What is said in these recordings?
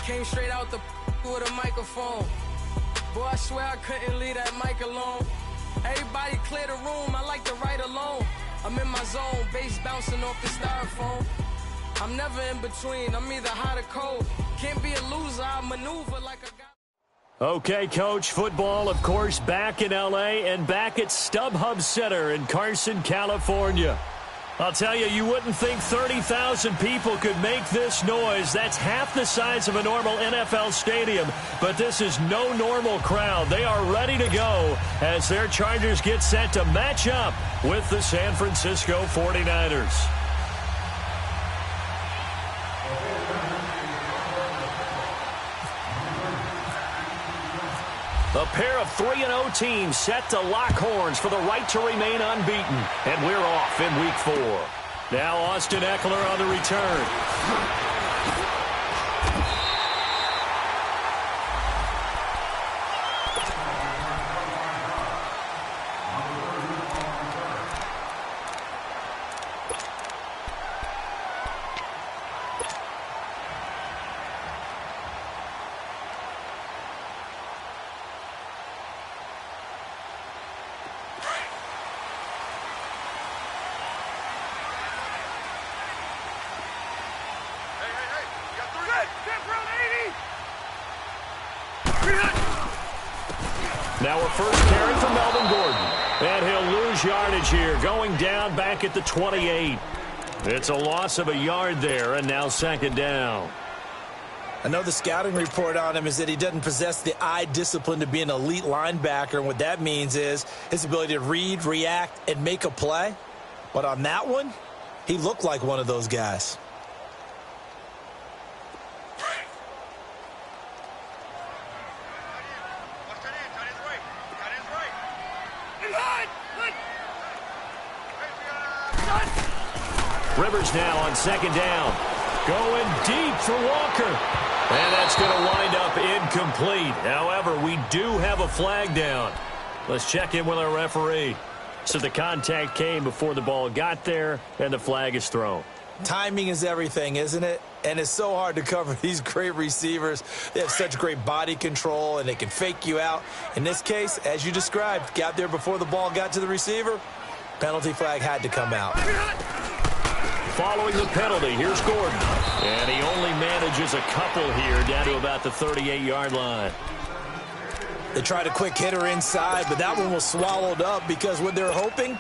Came straight out the with a microphone. Boy, I swear I couldn't leave that mic alone. Everybody clear the room, I like to write alone. I'm in my zone, bass bouncing off the styrofoam. I'm never in between, I'm either hot or cold. Can't be a loser, I maneuver like a guy. Okay, Coach, football, of course, back in L.A. and back at StubHub Center in Carson, California. I'll tell you, you wouldn't think 30,000 people could make this noise. That's half the size of a normal NFL stadium, but this is no normal crowd. They are ready to go as their Chargers get set to match up with the San Francisco 49ers. A pair of 3-0 teams set to lock horns for the right to remain unbeaten. And we're off in Week 4. Now Austin Eckler on the return. Now a first carry for Melvin Gordon. And he'll lose yardage here, going down back at the 28. It's a loss of a yard there, and now second down. I know the scouting report on him is that he doesn't possess the eye discipline to be an elite linebacker, and what that means is his ability to read, react, and make a play. But on that one, he looked like one of those guys. Rivers now on second down. Going deep for Walker. And that's going to wind up incomplete. However, we do have a flag down. Let's check in with our referee. So the contact came before the ball got there, and the flag is thrown. Timing is everything, isn't it? And it's so hard to cover these great receivers. They have such great body control, and they can fake you out. In this case, as you described, got there before the ball got to the receiver. Penalty flag had to come out. Following the penalty, here's Gordon. And he only manages a couple here down to about the 38-yard line. They tried a quick hitter inside, but that one was swallowed up because what they're hoping,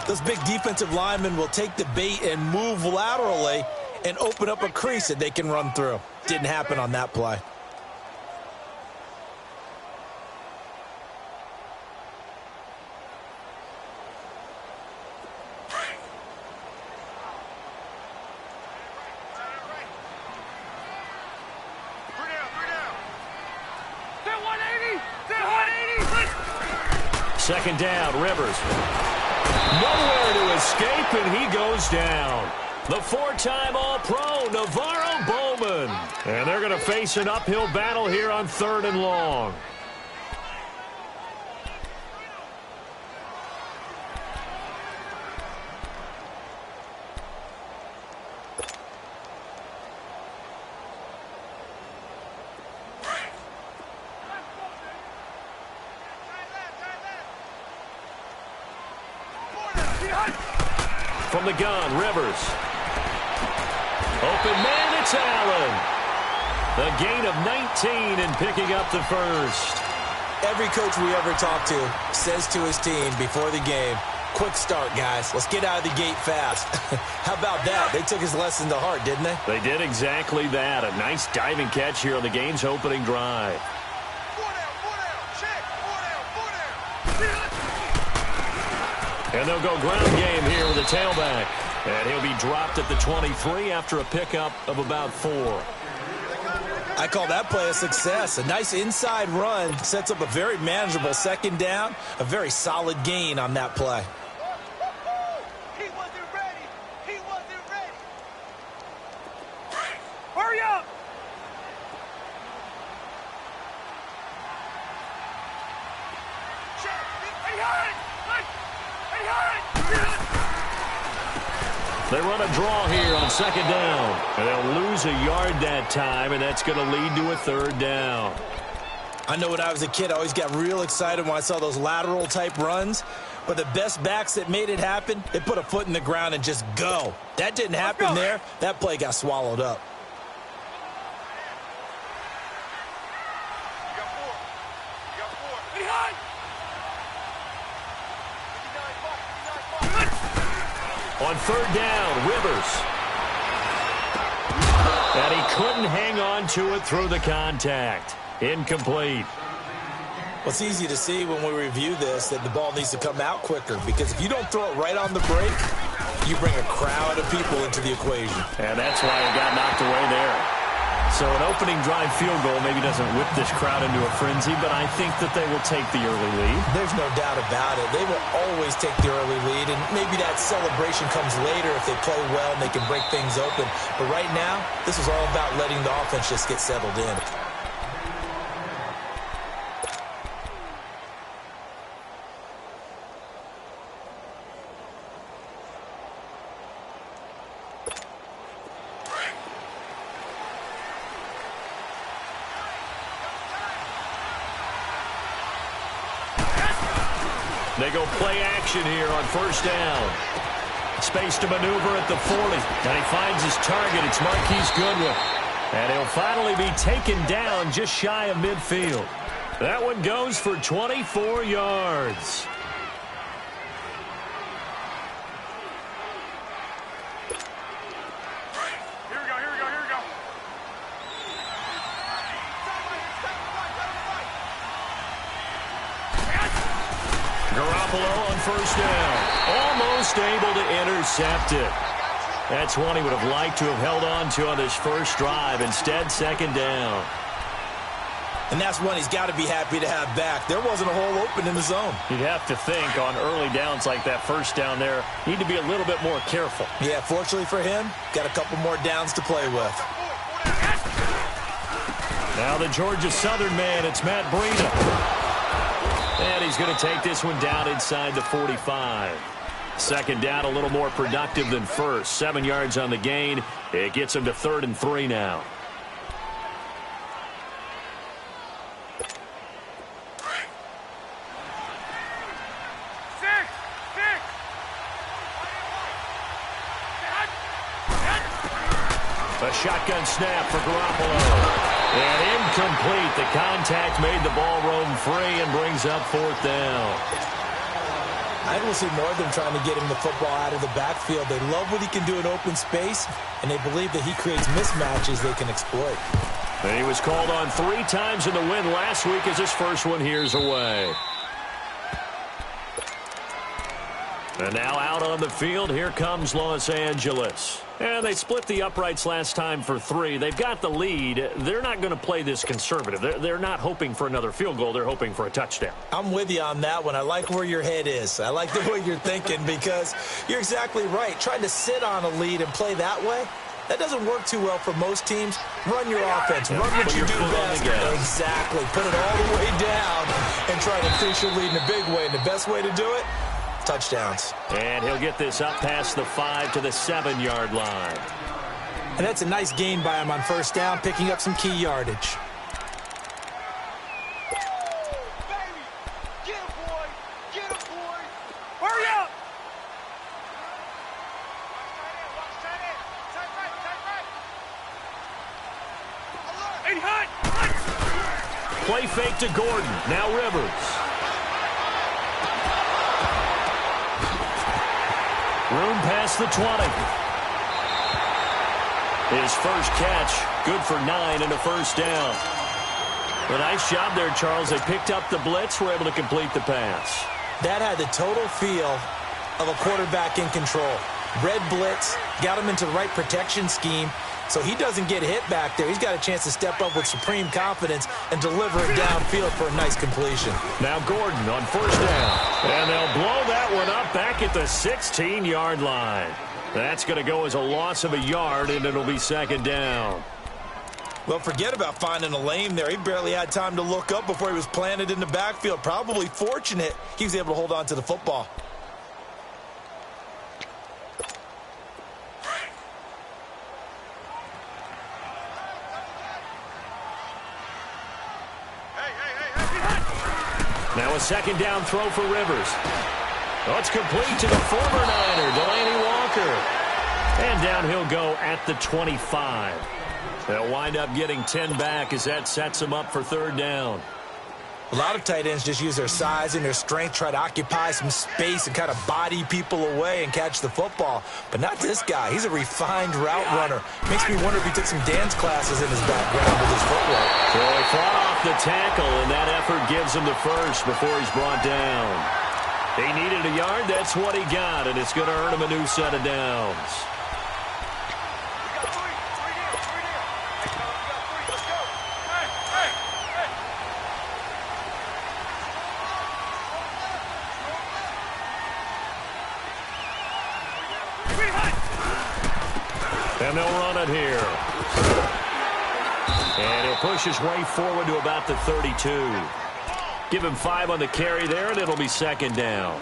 those big defensive linemen will take the bait and move laterally and open up a crease that they can run through. Didn't happen on that play. Second down, Rivers. Nowhere to escape, and he goes down. The four-time All-Pro, Navarro Bowman. And they're going to face an uphill battle here on 3rd and long. From the gun, Rivers. Open man, it's Allen. A gain of 19 and picking up the first. Every coach we ever talk to says to his team before the game, quick start, guys. Let's get out of the gate fast. How about that? They took his lesson to heart, didn't they? They did exactly that. A nice diving catch here on the game's opening drive. And they'll go ground game here with a tailback. And he'll be dropped at the 23 after a pickup of about 4. I call that play a success. A nice inside run sets up a very manageable second down. A very solid gain on that play. He wasn't ready. He wasn't ready. Hurry up. They run a draw here on second down. And they'll lose a yard that time, and that's going to lead to a third down. I know when I was a kid, I always got real excited when I saw those lateral-type runs. But the best backs that made it happen, they put a foot in the ground and just go. That didn't happen there. That play got swallowed up. On third down, Rivers. And he couldn't hang on to it through the contact. Incomplete. Well, it's easy to see when we review this that the ball needs to come out quicker, because if you don't throw it right on the break, you bring a crowd of people into the equation. And that's why it got knocked away there. So an opening drive field goal maybe doesn't whip this crowd into a frenzy, but I think that they will take the early lead. There's no doubt about it. They will always take the early lead, and maybe that celebration comes later if they play well and they can break things open. But right now, this is all about letting the offense just get settled in. They go play action here on first down. Space to maneuver at the 40. And he finds his target. It's Marquise Goodwin. And he'll finally be taken down just shy of midfield. That one goes for 24 yards. Garoppolo on first down. Almost able to intercept it. That's one he would have liked to have held on to on this first drive. Instead, second down. And that's one he's got to be happy to have back. There wasn't a hole open in the zone. You'd have to think on early downs like that first down there, need to be a little bit more careful. Yeah, fortunately for him, got a couple more downs to play with. Now the Georgia Southern man, it's Matt Breida. And he's going to take this one down inside the 45. Second down, a little more productive than first. 7 yards on the gain. It gets him to 3rd and 3 now. A shotgun snap for Garoppolo. And incomplete. The contact made the ball roam free and brings up 4th down. I will see more of them trying to get him the football out of the backfield. They love what he can do in open space, and they believe that he creates mismatches they can exploit. And he was called on 3 times in the win last week as his first one here's away. And now out on the field, here comes Los Angeles. And they split the uprights last time for 3. They've got the lead. They're not going to play this conservative. They're not hoping for another field goal. They're hoping for a touchdown. I'm with you on that one. I like where your head is. I like the way you're thinking, because you're exactly right. Trying to sit on a lead and play that way, that doesn't work too well for most teams. Run your offense. Run what you do best. Exactly. Put it all the way down and try to increase your lead in a big way. And the best way to do it, touchdowns. And he'll get this up past the 5 to the 7-yard line. And that's a nice gain by him on first down, picking up some key yardage. Play fake to Gordon. Now Rivers. Room past the 20. His first catch, good for 9 and a first down. A nice job there, Charles. They picked up the blitz, were able to complete the pass. That had the total feel of a quarterback in control. Red blitz, got him into the right protection scheme, so he doesn't get hit back there. He's got a chance to step up with supreme confidence and deliver it downfield for a nice completion. Now Gordon on first down. And they'll blow that one up back at the 16-yard line. That's going to go as a loss of a yard, and it'll be second down. Well, forget about finding a lane there. He barely had time to look up before he was planted in the backfield. Probably fortunate he was able to hold on to the football. Now a second down throw for Rivers. Oh, it's complete to the former Niner, Delaney Walker. And down he'll go at the 25. They'll wind up getting 10 back as that sets them up for third down. A lot of tight ends just use their size and their strength, try to occupy some space and kind of body people away and catch the football. But not this guy. He's a refined route runner. Makes me wonder if he took some dance classes in his background with his footwork. So he fought off the tackle, and that effort gives him the first before he's brought down. He needed a yard. That's what he got, and it's going to earn him a new set of downs. And they'll run it here. And he'll push his way forward to about the 32. Give him 5 on the carry there, and it'll be second down.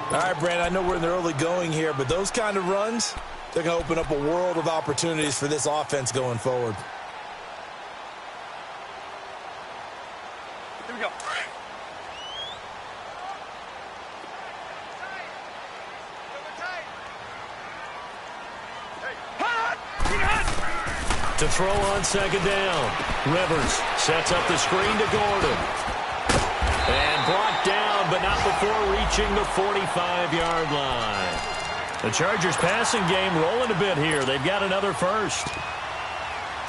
All right, Brandon, I know we're in the early going here, but those kind of runs, they're going to open up a world of opportunities for this offense going forward. Here we go. To throw on second down. Rivers sets up the screen to Gordon. And brought down, but not before reaching the 45-yard line. The Chargers passing game rolling a bit here. They've got another first.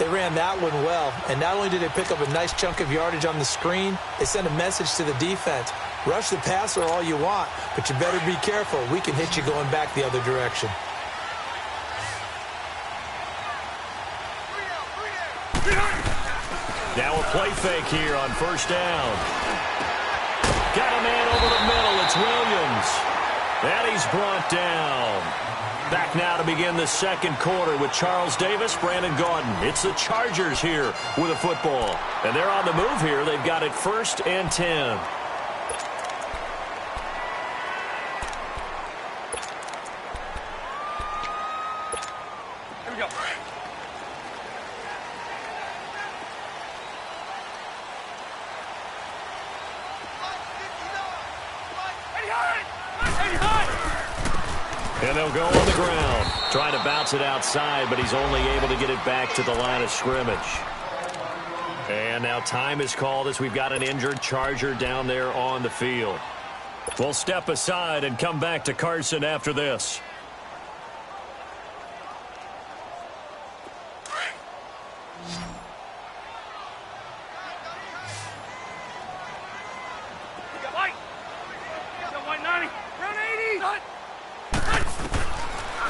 They ran that one well, and not only did they pick up a nice chunk of yardage on the screen, they sent a message to the defense. Rush the passer all you want, but you better be careful. We can hit you going back the other direction. Now a play fake here on first down. Got a man over the middle. It's Williams. And he's brought down. Back now to begin the second quarter with Charles Davis, Brandon Gaudin. It's the Chargers here with a football. And they're on the move here. They've got it 1st and 10. Here we go. And they'll go on the ground. Trying to bounce it outside, but he's only able to get it back to the line of scrimmage. And now time is called as we've got an injured Charger down there on the field. We'll step aside and come back to Carson after this.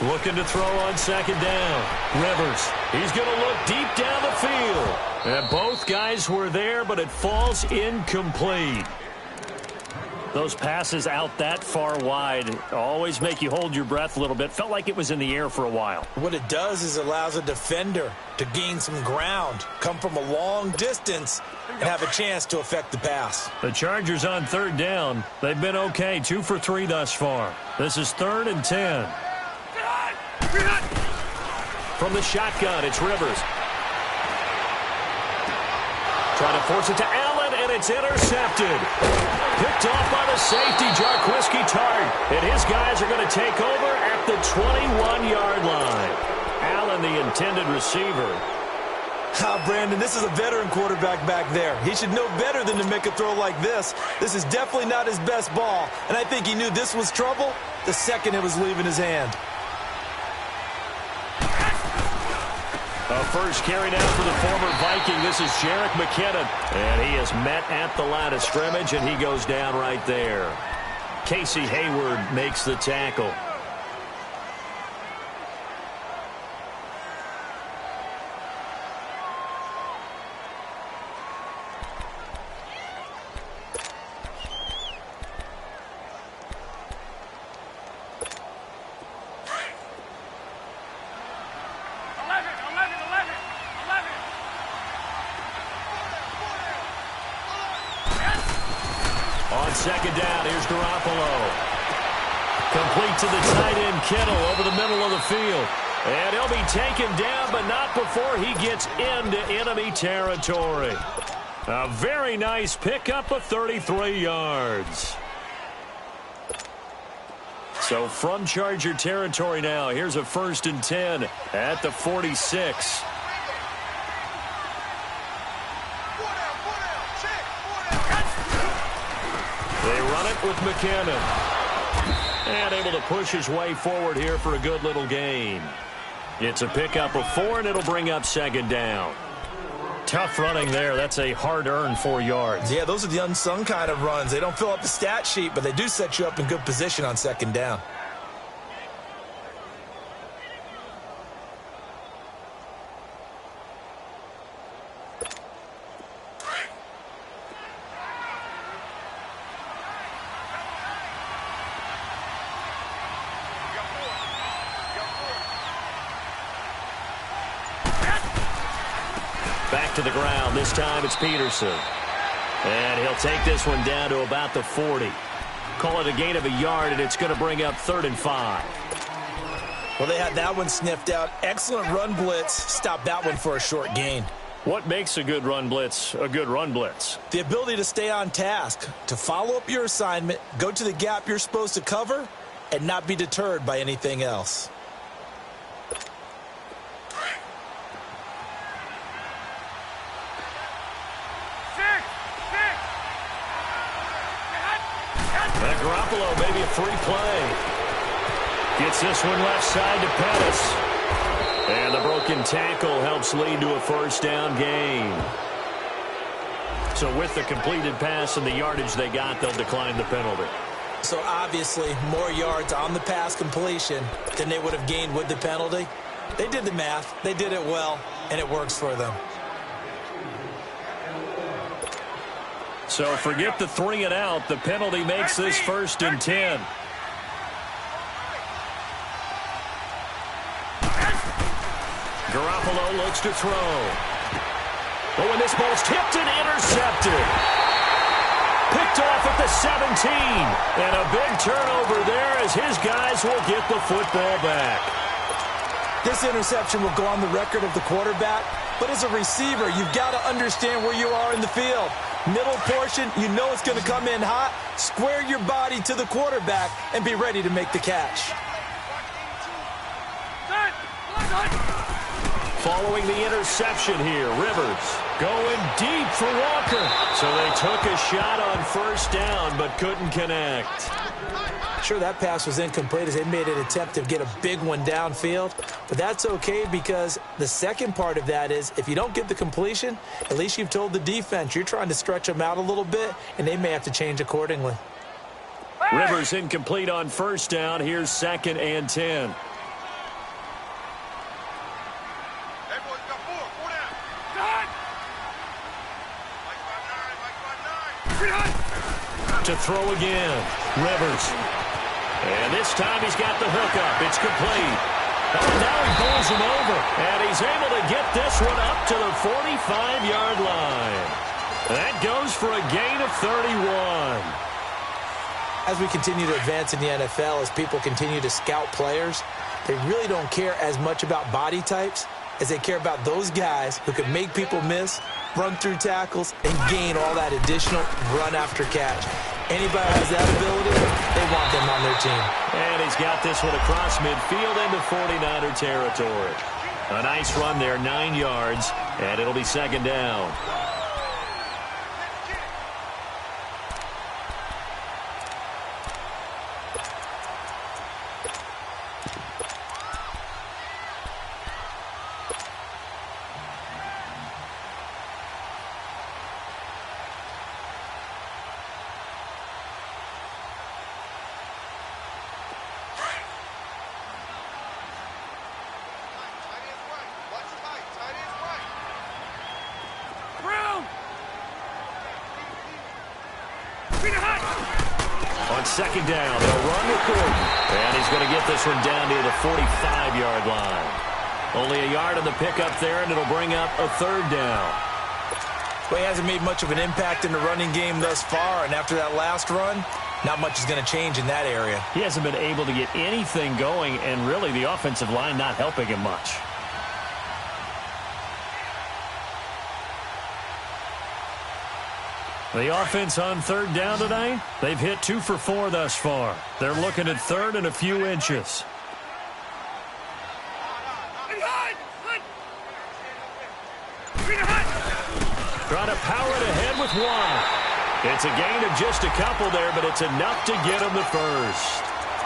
Looking to throw on second down. Rivers, he's going to look deep down the field. And both guys were there, but it falls incomplete. Those passes out that far wide always make you hold your breath a little bit. Felt like it was in the air for a while. What it does is it allows a defender to gain some ground, come from a long distance, and have a chance to affect the pass. The Chargers on third down. They've been okay, 2 for 3 thus far. This is 3rd and 10. From the shotgun, it's Rivers. Trying to force it to Allen, and it's intercepted. Picked off by the safety, Jarquiski Tart. And his guys are going to take over at the 21-yard line. Allen, the intended receiver. Brandon, this is a veteran quarterback back there. He should know better than to make a throw like this. This is definitely not his best ball. And I think he knew this was trouble the second it was leaving his hand. A first carry down for the former Viking. This is Jerick McKinnon. And he is met at the line of scrimmage, and he goes down right there. Casey Hayward makes the tackle. Second down, here's Garoppolo. Complete to the tight end, Kittle, over the middle of the field. And he'll be taken down, but not before he gets into enemy territory. A very nice pickup of 33 yards. So from Charger territory now, here's a 1st and 10 at the 46. They run it with McKinnon. And able to push his way forward here for a good little gain. It's a pickup of 4, and it'll bring up 2nd down. Tough running there. That's a hard-earned 4 yards. Yeah, those are the unsung kind of runs. They don't fill up the stat sheet, but they do set you up in good position on 2nd down. Back to the ground. This time it's Peterson. And he'll take this one down to about the 40. Call it a gain of a yard, and it's going to bring up 3rd and 5. Well, they had that one sniffed out. Excellent run blitz. Stop that one for a short gain. What makes a good run blitz a good run blitz? The ability to stay on task, to follow up your assignment, go to the gap you're supposed to cover, and not be deterred by anything else. Garoppolo, maybe a free play. Gets this one left side to Pettis. And the broken tackle helps lead to a 1st down gain. So with the completed pass and the yardage they got, they'll decline the penalty. So obviously more yards on the pass completion than they would have gained with the penalty. They did the math. They did it well, and it works for them. So forget the 3 and out. The penalty makes this 1st and 10. Garoppolo looks to throw. Oh, and this ball's tipped and intercepted. Picked off at the 17. And a big turnover there as his guys will get the football back. This interception will go on the record of the quarterback, but as a receiver, you've got to understand where you are in the field. Middle portion, you know it's going to come in hot. Square your body to the quarterback and be ready to make the catch. Following the interception here, Rivers going deep for Walker. So they took a shot on 1st down but couldn't connect. Sure, that pass was incomplete as they made an attempt to get a big one downfield, but that's okay because the second part of that is if you don't get the completion, at least you've told the defense you're trying to stretch them out a little bit, and they may have to change accordingly. Rivers incomplete on 1st down. Here's 2nd and 10. To throw again, Rivers. And this time he's got the hookup. It's complete. Oh, now he pulls him over. And he's able to get this one up to the 45-yard line. That goes for a gain of 31. As we continue to advance in the NFL, as people continue to scout players, they really don't care as much about body types as they care about those guys who can make people miss, run through tackles, and gain all that additional run after catch. Anybody has that ability, they want them on their team. And he's got this one across midfield into 49er territory. A nice run there, 9 yards, and it'll be 2nd down. On 2nd down, they'll run with Gordon. And he's going to get this one down near the 45-yard line. Only a yard on the pickup there, and it'll bring up a 3rd down. Well, he hasn't made much of an impact in the running game thus far, and after that last run, not much is going to change in that area. He hasn't been able to get anything going, and really the offensive line not helping him much. The offense on third down tonight, they've hit 2 for 4 thus far. They're looking at third and a few inches. Trying to power it ahead with 1. It's a gain of just a couple there, but it's enough to get him the first.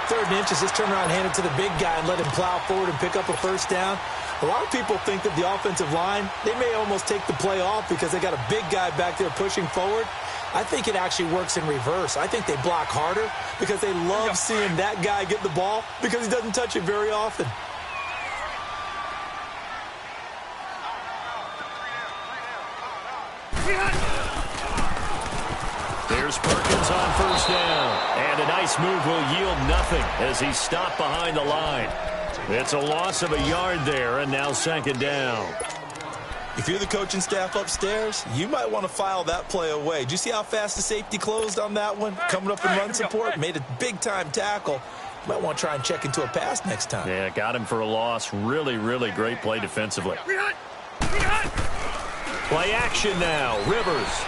3rd and inches, just turn around and hand it to the big guy and let him plow forward and pick up a first down. A lot of people think that the offensive line, they may almost take the play off because they got a big guy back there pushing forward. I think it actually works in reverse. I think they block harder because they love seeing that guy get the ball because he doesn't touch it very often. Here's Perkins on first down. And a nice move will yield nothing as he's stopped behind the line. It's a loss of a yard there, and now 2nd down. If you're the coaching staff upstairs, you might want to file that play away. Do you see how fast the safety closed on that one? Coming up in run support, made a big-time tackle. You might want to try and check into a pass next time. Yeah, got him for a loss. Really, really great play defensively. Play action now. Rivers.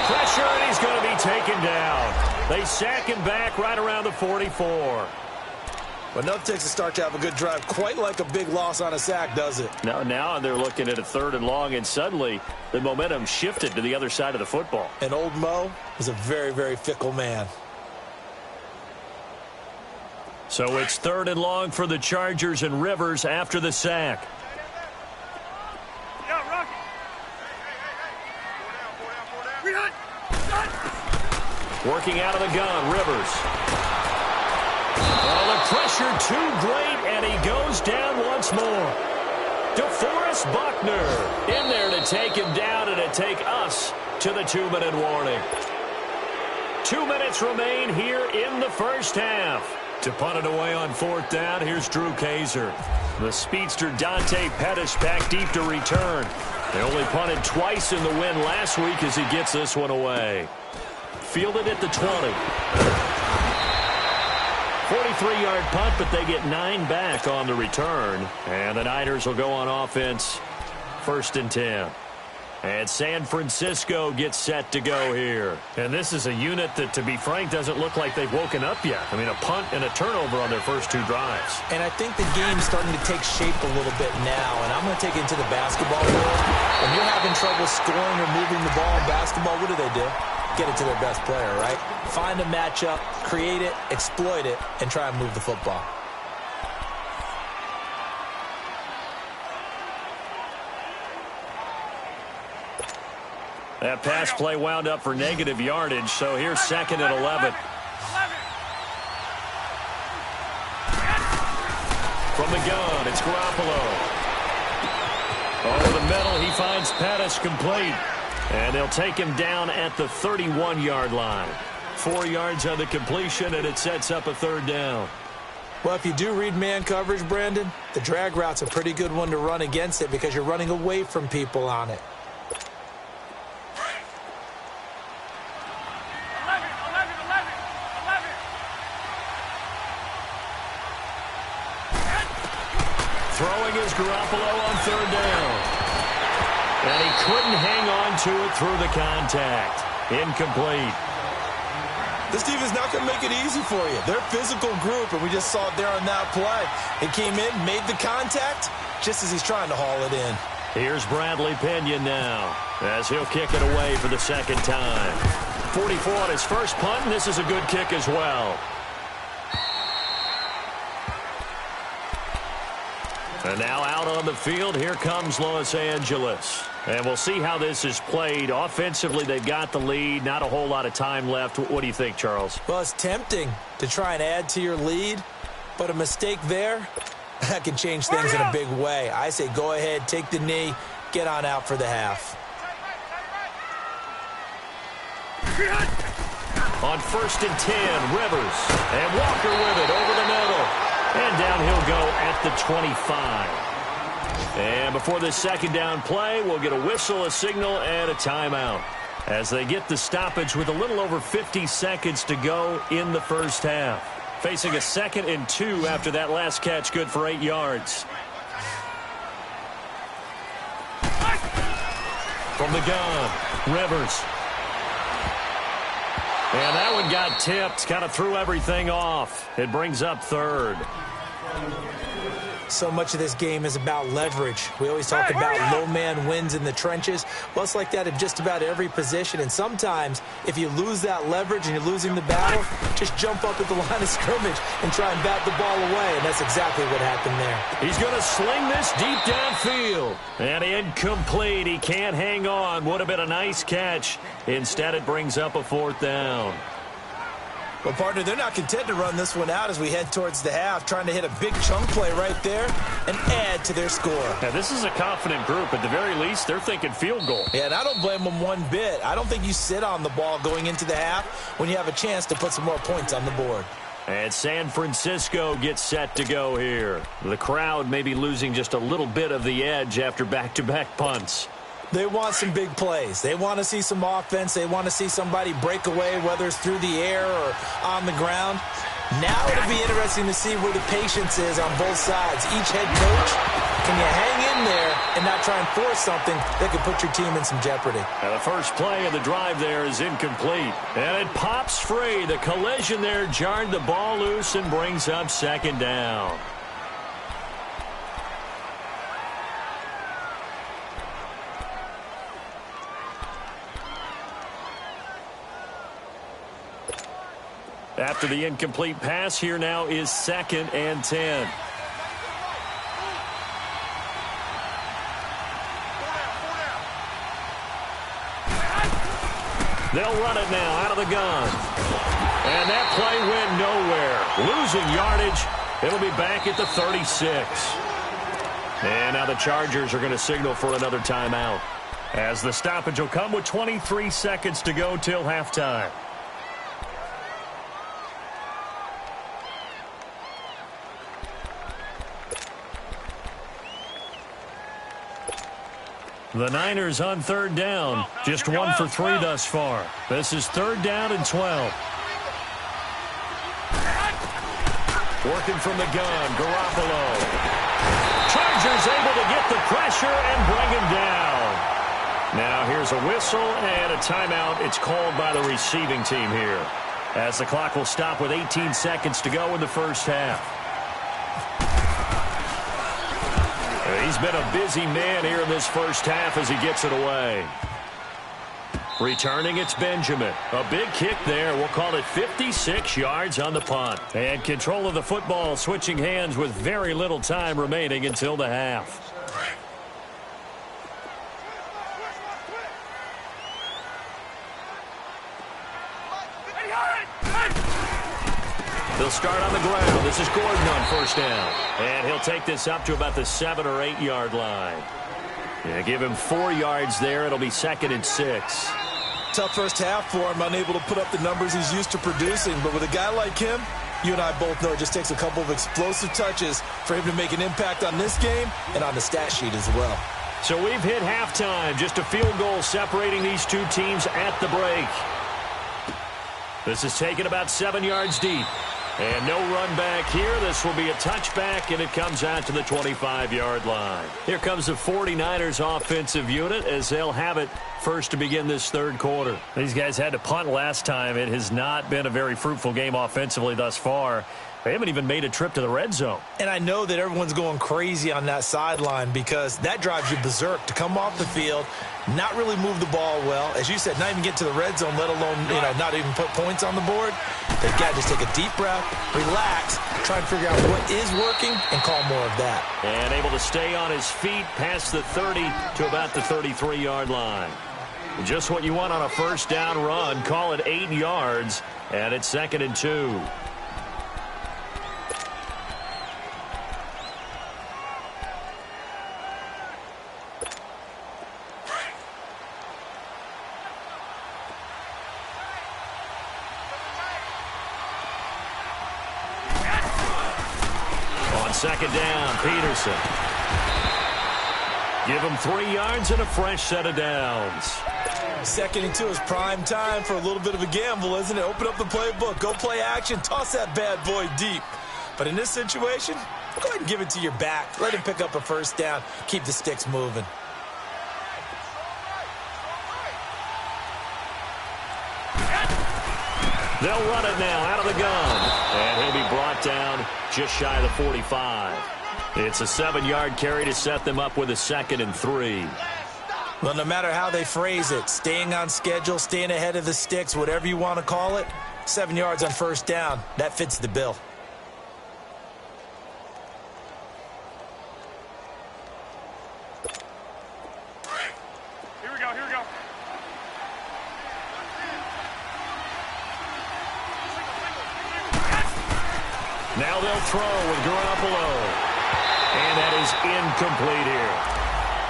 Pressure, and he's going to be taken down. They sack him back right around the 44. But enough takes to start to have a good drive. Quite like a big loss on a sack, does it? Now they're looking at a 3rd and long, and suddenly the momentum shifted to the other side of the football. And old Mo is a very, very fickle man. So it's 3rd and long for the Chargers, and Rivers after the sack. Working out of the gun, Rivers. Well, the pressure too great, and he goes down once more. DeForest Buckner in there to take him down and to take us to the 2-minute warning. 2 minutes remain here in the first half. To punt it away on 4th down, here's Drew Kaiser. The speedster Dante Pettis back deep to return. They only punted twice in the win last week as he gets this one away. Fielded at the 20. 43-yard punt, but they get 9 back on the return. And the Niners will go on offense 1st and 10. And San Francisco gets set to go here. And this is a unit that, to be frank, doesn't look like they've woken up yet. I mean, a punt and a turnover on their first 2 drives. And I think the game's starting to take shape a little bit now. And I'm going to take it into the basketball world. When you're having trouble scoring or moving the ball in basketball, what do? Get it to their best player, right? Find a matchup, create it, exploit it, and try and move the football. That pass play wound up for negative yardage, so here's 2nd and 11. From the gun, it's Garoppolo. Over the middle, he finds Pettis complete. And they'll take him down at the 31-yard line. 4 yards on the completion, and it sets up a 3rd down. Well, if you do read man coverage, Brandon, the drag route's a pretty good one to run against it because you're running away from people on it. Throwing is Garoppolo on 3rd down. And he couldn't hang on to it through the contact. Incomplete. This team is not going to make it easy for you. They're a physical group, and we just saw it there on that play. He came in, made the contact, just as he's trying to haul it in. Here's Bradley Pinion now, as he'll kick it away for the 2nd time. 44 on his first punt, and this is a good kick as well. And now out on the field, here comes Los Angeles. And we'll see how this is played. Offensively, they've got the lead. Not a whole lot of time left. What do you think, Charles? Well, it's tempting to try and add to your lead, but a mistake there, that can change things in a big way. I say go ahead, take the knee, get on out for the half. On 1st and 10, Rivers. And Walker with it over the middle. And down he'll go at the 25. And before this 2nd down play, we'll get a whistle, a signal, and a timeout. As they get the stoppage with a little over 50 seconds to go in the first half. Facing a 2nd and 2 after that last catch, good for 8 yards. from the gun. Rivers. And that one got tipped, kind of threw everything off. It brings up third. So much of this game is about leverage. We always talk about low man wins in the trenches. Well, it's like that in just about every position. And sometimes, if you lose that leverage and you're losing the battle, just jump up at the line of scrimmage and try and bat the ball away. And that's exactly what happened there. He's going to sling this deep downfield. And incomplete. He can't hang on. Would have been a nice catch. Instead, it brings up a fourth down. Well, partner, they're not content to run this one out as we head towards the half, trying to hit a big chunk play right there and add to their score. Now, this is a confident group. At the very least, they're thinking field goal. Yeah, and I don't blame them one bit. I don't think you sit on the ball going into the half when you have a chance to put some more points on the board. And San Francisco gets set to go here. The crowd may be losing just a little bit of the edge after back-to-back punts. They want some big plays. They want to see some offense. They want to see somebody break away, whether it's through the air or on the ground. Now it'll be interesting to see where the patience is on both sides. Each head coach, can you hang in there and not try and force something that could put your team in some jeopardy? Now the first play of the drive there is incomplete. And it pops free. The collision there jarred the ball loose and brings up second down. After the incomplete pass, here now is 2nd and 10. They'll run it now out of the gun. And that play went nowhere. Losing yardage. It'll be back at the 36. And now the Chargers are going to signal for another timeout, as the stoppage will come with 23 seconds to go till halftime. The Niners on 3rd down. Just 1 for 3 thus far. This is 3rd down and 12. Working from the gun, Garoppolo. Chargers able to get the pressure and bring him down. Now here's a whistle and a timeout. It's called by the receiving team here, as the clock will stop with 18 seconds to go in the first half. He's been a busy man here in this first half as he gets it away. Returning, it's Benjamin. A big kick there. We'll call it 56 yards on the punt. And control of the football switching hands with very little time remaining until the half. He'll start on the ground. This is Gordon on first down. And he'll take this up to about the 7 or 8 yard line. Yeah, give him 4 yards there. It'll be 2nd and 6. Tough first half for him, unable to put up the numbers he's used to producing. But with a guy like him, you and I both know it just takes a couple of explosive touches for him to make an impact on this game and on the stat sheet as well. So we've hit halftime. Just a field goal separating these two teams at the break. This is taken about 7 yards deep. And no run back here. This will be a touchback, and it comes out to the 25-yard line. Here comes the 49ers offensive unit as they'll have it first to begin this third quarter. These guys had to punt last time. It has not been a very fruitful game offensively thus far. They haven't even made a trip to the red zone. And I know that everyone's going crazy on that sideline because that drives you berserk to come off the field, not really move the ball well. As you said, not even get to the red zone, let alone, not even put points on the board. They've got to just take a deep breath, relax, try and figure out what is working, and call more of that. And able to stay on his feet past the 30 to about the 33-yard line. Just what you want on a first down run. Call it 8 yards, and it's 2nd and 2. Second down, Peterson. Give him 3 yards and a fresh set of downs. 2nd and 2 is prime time for a little bit of a gamble, isn't it? Open up the playbook, go play action, toss that bad boy deep. But in this situation, go ahead and give it to your back. Let him pick up a first down, keep the sticks moving. They'll run it now out of the gun. And he'll be brought down just shy of the 45. It's a 7-yard carry to set them up with a 2nd and 3. Well, no matter how they phrase it, staying on schedule, staying ahead of the sticks, whatever you want to call it, 7 yards on first down, that fits the bill. Here we go, here we go. Now they'll throw with Garoppolo. And that is incomplete here.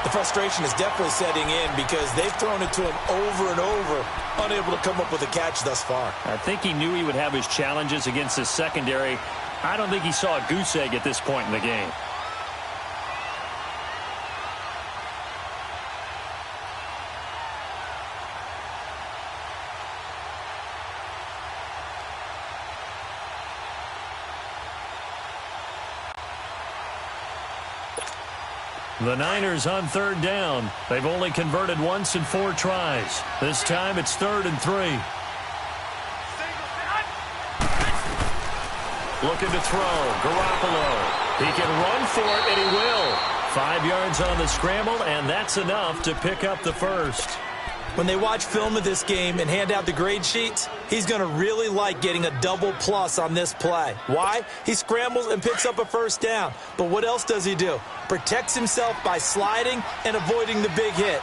The frustration is definitely setting in because they've thrown it to him over and over, unable to come up with a catch thus far. I think he knew he would have his challenges against his secondary. I don't think he saw a goose egg at this point in the game. The Niners on 3rd down. They've only converted once in 4 tries. This time it's 3rd and 3. Looking to throw. Garoppolo. He can run for it, and he will. 5 yards on the scramble, and that's enough to pick up the first. When they watch film of this game and hand out the grade sheets, he's going to really like getting a double plus on this play. Why? He scrambles and picks up a first down. But what else does he do? Protects himself by sliding and avoiding the big hit.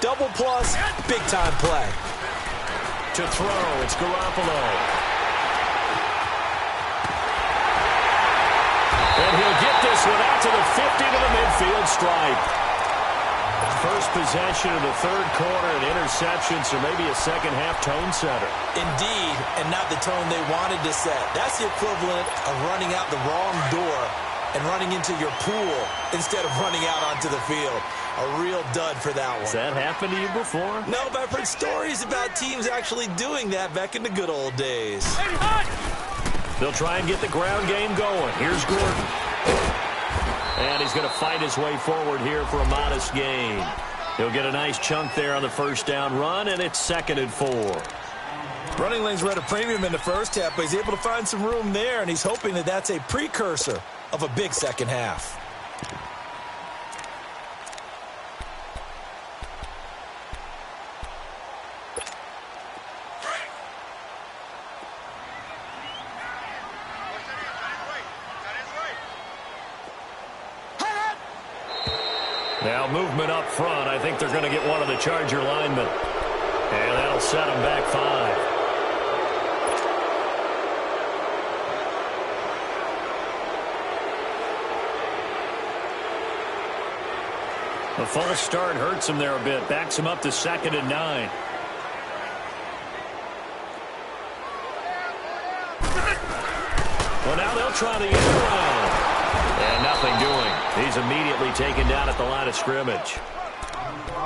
Double plus, big-time play. To throw, it's Garoppolo. And he'll get this one out to the 50 to the midfield stripe. First possession of the 3rd quarter and interception, so maybe a second-half tone setter. Indeed, and not the tone they wanted to set. That's the equivalent of running out the wrong door and running into your pool instead of running out onto the field. A real dud for that one. Has that happened to you before? No, but I've heard stories about teams actually doing that back in the good old days. They'll try and get the ground game going. Here's Gordon. And he's going to fight his way forward here for a modest gain. He'll get a nice chunk there on the first down run, and it's 2nd and 4. Running lanes were at a premium in the first half, but he's able to find some room there, and he's hoping that that's a precursor of a big second half. Now movement up front. I think they're going to get one of the Charger linemen. And that'll set them back 5. The false start hurts him there a bit. Backs him up to 2nd and 9. Well, now they'll try the end around. And nothing doing. He's immediately taken down at the line of scrimmage.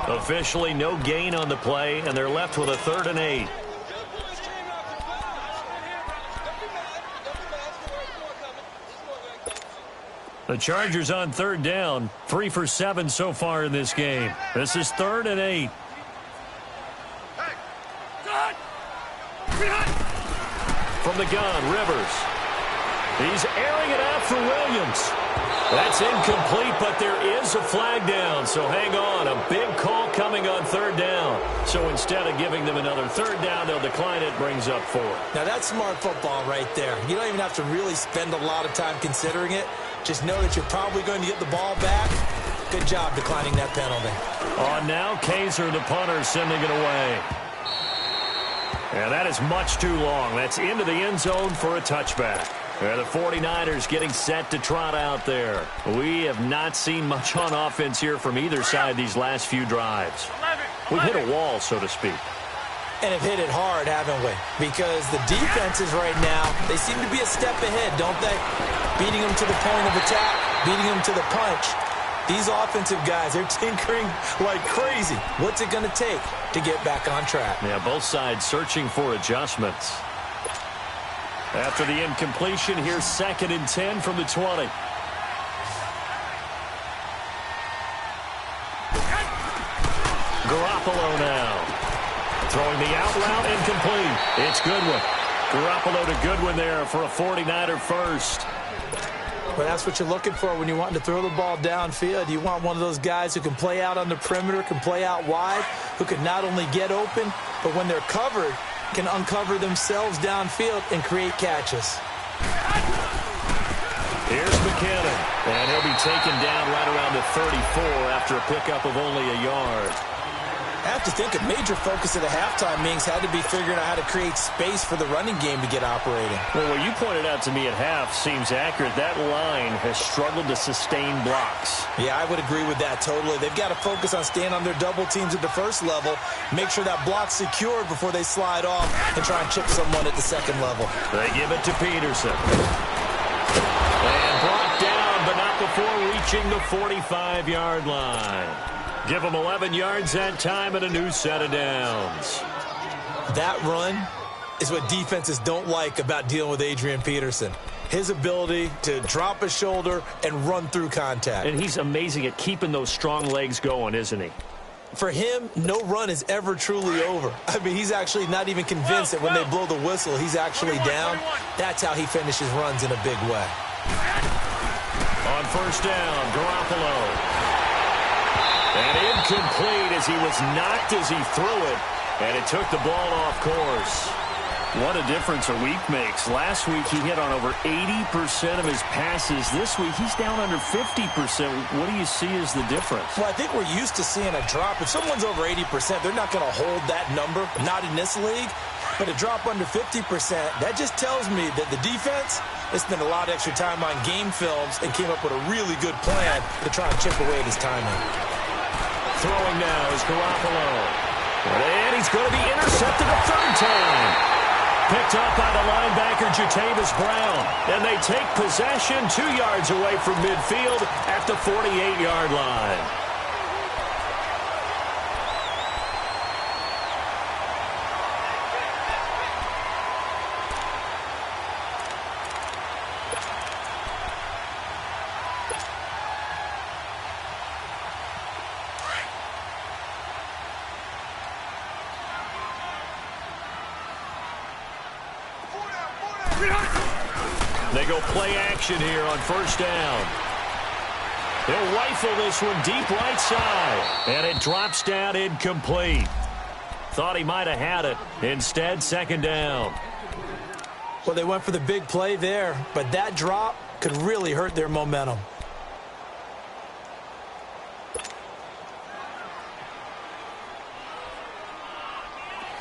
Officially no gain on the play, and they're left with a 3rd and 8. The Chargers on 3rd down, 3 for 7 so far in this game. This is 3rd and 8. From the gun, Rivers. He's airing it out for Williams. That's incomplete, but there is a flag down, so hang on. A big call coming on 3rd down. So instead of giving them another 3rd down, they'll decline it, brings up 4. Now that's smart football right there. You don't even have to really spend a lot of time considering it. Just know that you're probably going to get the ball back. Good job declining that penalty. On now, Kaiser, the punter, sending it away. And that is much too long. That's into the end zone for a touchback. The 49ers getting set to trot out there. We have not seen much on offense here from either side these last few drives. We've hit a wall, so to speak. And have hit it hard, haven't we? Because the defenses right now, they seem to be a step ahead, don't they? Beating them to the point of attack, beating them to the punch. These offensive guys, they're tinkering like crazy. What's it going to take to get back on track? Yeah, both sides searching for adjustments. After the incompletion, here's 2nd and 10 from the 20. Garoppolo now. Throwing the out route, incomplete. It's Goodwin. Garoppolo to Goodwin there for a 49er first. Well, that's what you're looking for when you're wanting to throw the ball downfield. You want one of those guys who can play out on the perimeter, can play out wide, who can not only get open, but when they're covered, can uncover themselves downfield and create catches. Here's McKinnon, and he'll be taken down right around the 34 after a pickup of only a yard. I have to think a major focus at a halftime means had to be figuring out how to create space for the running game to get operating. Well, what you pointed out to me at half seems accurate. That line has struggled to sustain blocks. Yeah, I would agree with that totally. They've got to focus on staying on their double teams at the first level, make sure that block's secured before they slide off and try and chip someone at the second level. They give it to Peterson. And brought down, but not before reaching the 45-yard line. Give them 11 yards that time and a new set of downs. That run is what defenses don't like about dealing with Adrian Peterson. His ability to drop a shoulder and run through contact. And he's amazing at keeping those strong legs going, isn't he? For him, no run is ever truly over. I mean, he's actually not even convinced that when they blow the whistle, he's actually down. That's how he finishes runs in a big way. On first down, Garoppolo. And incomplete as he was knocked as he threw it. And it took the ball off course. What a difference a week makes. Last week he hit on over 80% of his passes. This week he's down under 50%. What do you see as the difference? Well, I think we're used to seeing a drop. If someone's over 80%, they're not going to hold that number. Not in this league. But a drop under 50%, that just tells me that the defense has spent a lot of extra time on game films and came up with a really good plan to try and chip away at his timing. Throwing now is Garoppolo. And he's going to be intercepted a third time. Picked up by the linebacker, Jatavis Brown. And they take possession 2 yards away from midfield at the 48-yard line. They go play action here on first down. He'll rifle this one deep right side. And it drops down incomplete. Thought he might have had it. Instead, second down. Well, they went for the big play there, but that drop could really hurt their momentum.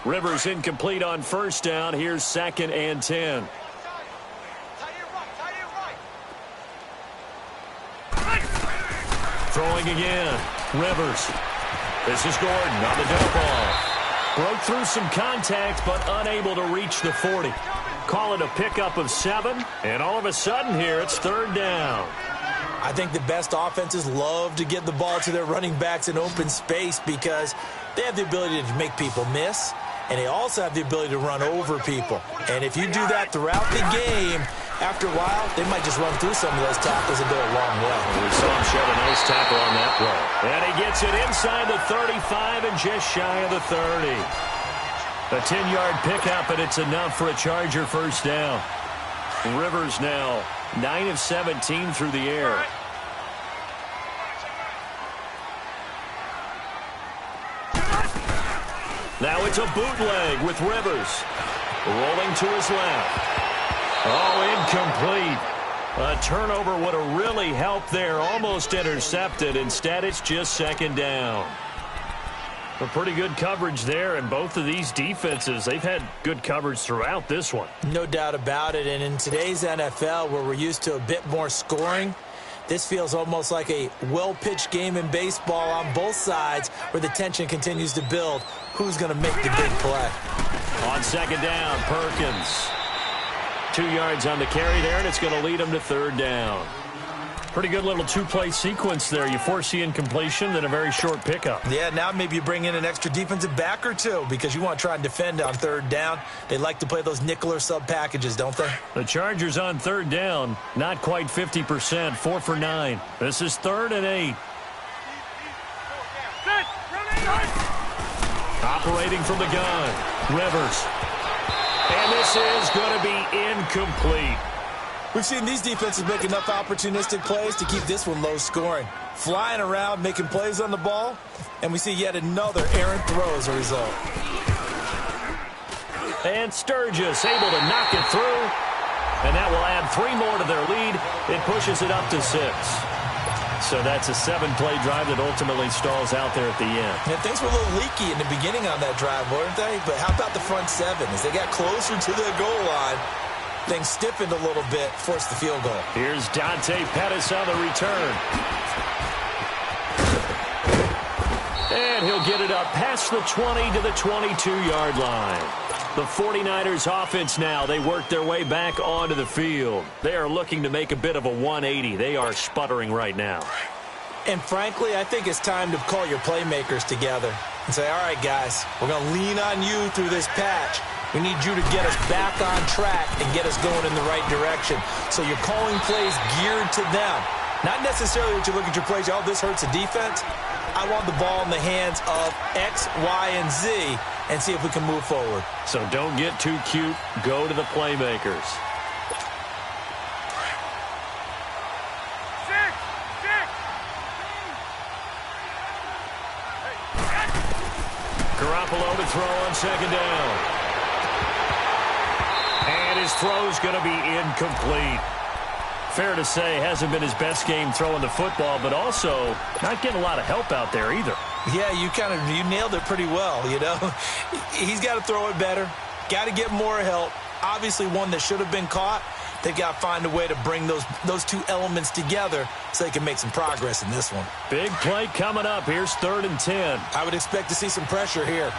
Rivers incomplete on first down. Here's 2nd and 10. Throwing again. Rivers. This is Gordon on the dump off. Broke through some contact, but unable to reach the 40. Call it a pickup of 7, and all of a sudden here, it's third down. I think the best offenses love to get the ball to their running backs in open space because they have the ability to make people miss, and they also have the ability to run over people. And if you do that throughout the game, after a while, they might just run through some of those tackles and go a long way. We saw him shed a nice tackle on that play. And he gets it inside the 35 and just shy of the 30. A 10-yard pickup, and it's enough for a Charger first down. Rivers now 9 of 17 through the air. Now it's a bootleg with Rivers. Rolling to his left. Oh, incomplete. A turnover would have really helped there. Almost intercepted. Instead, it's just second down. A pretty good coverage there, and both of these defenses, they've had good coverage throughout this one. No doubt about it, and in today's NFL, where we're used to a bit more scoring, this feels almost like a well-pitched game in baseball on both sides where the tension continues to build. Who's going to make the big play? On second down, Perkins. 2 yards on the carry there, and it's going to lead him to third down. Pretty good little two-play sequence there. You force the incompletion, then a very short pickup. Yeah, now maybe you bring in an extra defensive back or two because you want to try and defend on third down. They like to play those nickel or sub packages, don't they? The Chargers on third down, not quite 50%, 4 for 9. This is 3rd and 8. Operating from the gun, Rivers. And And this is going to be incomplete. We've seen these defenses make enough opportunistic plays to keep this one low scoring. Flying around, making plays on the ball, and we see yet another errant throw as a result. And Sturgis able to knock it through. And that will add 3 more to their lead. It pushes it up to 6. So that's a 7-play drive that ultimately stalls out there at the end. And things were a little leaky in the beginning on that drive, weren't they? But how about the front 7? As they got closer to the goal line, things stiffened a little bit, forced the field goal. Here's Dante Pettis on the return. And he'll get it up past the 20 to the 22-yard line. The 49ers offense now, they work their way back onto the field. They are looking to make a bit of a 180. They are sputtering right now. And frankly, I think it's time to call your playmakers together and say, all right, guys, we're going to lean on you through this patch. We need you to get us back on track and get us going in the right direction. So you're calling plays geared to them. Not necessarily that you look at your plays, oh, this hurts the defense. I want the ball in the hands of X, Y, and Z and see if we can move forward. So don't get too cute. Go to the playmakers. Garoppolo to throw on second down. And his throw's going to be incomplete. Fair to say, hasn't been his best game throwing the football, but also not getting a lot of help out there either. Yeah, you nailed it pretty well, you know. He's got to throw it better. Got to get more help. Obviously one that should have been caught. They've got to find a way to bring those two elements together so they can make some progress in this one. Big play coming up. Here's 3rd and 10. I would expect to see some pressure here.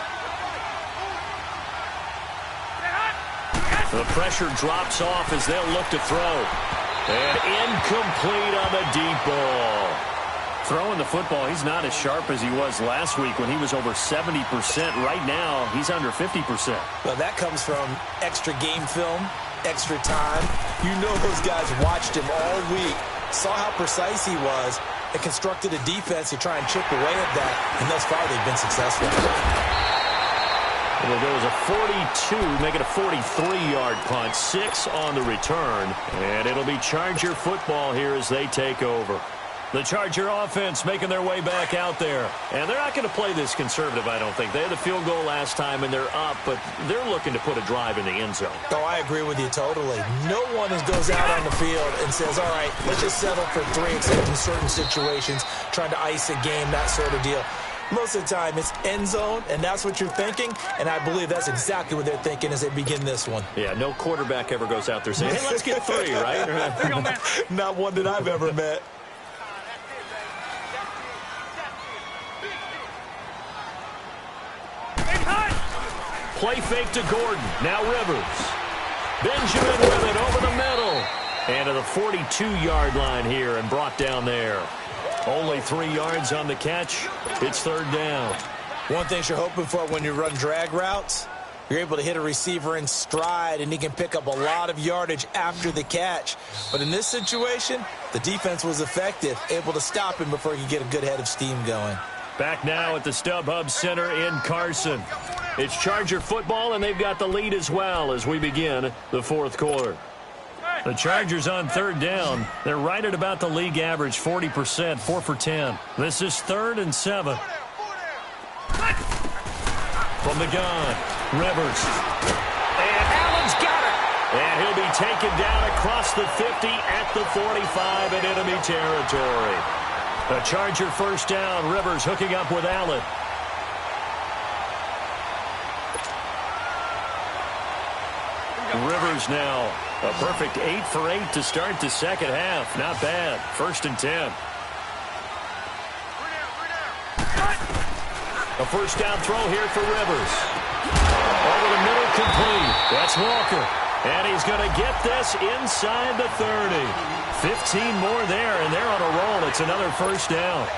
The pressure drops off as they'll look to throw. And incomplete on the deep ball. Throwing the football, he's not as sharp as he was last week when he was over 70%. Right now, he's under 50%. Well, that comes from extra game film, extra time. You know those guys watched him all week, saw how precise he was, and constructed a defense to try and chip away at that. And thus far, they've been successful. It'll go as a 42, make it a 43-yard punt, 6 on the return. And it'll be Charger football here as they take over. The Charger offense making their way back out there. And they're not going to play this conservative, I don't think. They had the field goal last time, and they're up, but they're looking to put a drive in the end zone. Oh, I agree with you totally. No one goes out on the field and says, all right, let's just settle for 3, except in certain situations, trying to ice a game, that sort of deal. Most of the time, it's end zone, and that's what you're thinking, and I believe that's exactly what they're thinking as they begin this one. Yeah, no quarterback ever goes out there saying, hey, let's get 3, right? Not one that I've ever met. Play fake to Gordon. Now Rivers. Benjamin with it over the middle. And to the 42-yard line here and brought down there. Only 3 yards on the catch. It's 3rd down. One thing you're hoping for when you run drag routes, you're able to hit a receiver in stride, and he can pick up a lot of yardage after the catch. But in this situation, the defense was effective, able to stop him before he could get a good head of steam going. Back now at the StubHub Center in Carson. It's Charger football, and they've got the lead as well as we begin the 4th quarter. The Chargers on 3rd down. They're right at about the league average, 40%, 4 for 10. This is 3rd and 7. From the gun, Rivers. And Allen's got it. And he'll be taken down across the 50 at the 45 in enemy territory. A Charger first down. Rivers hooking up with Allen. Rivers now a perfect 8 for 8 to start the second half. Not bad. 1st and 10. A first down throw here for Rivers. Over the middle, complete. That's Walker. And he's going to get this inside the 30. 15 more there, and they're on a roll. It's another first down.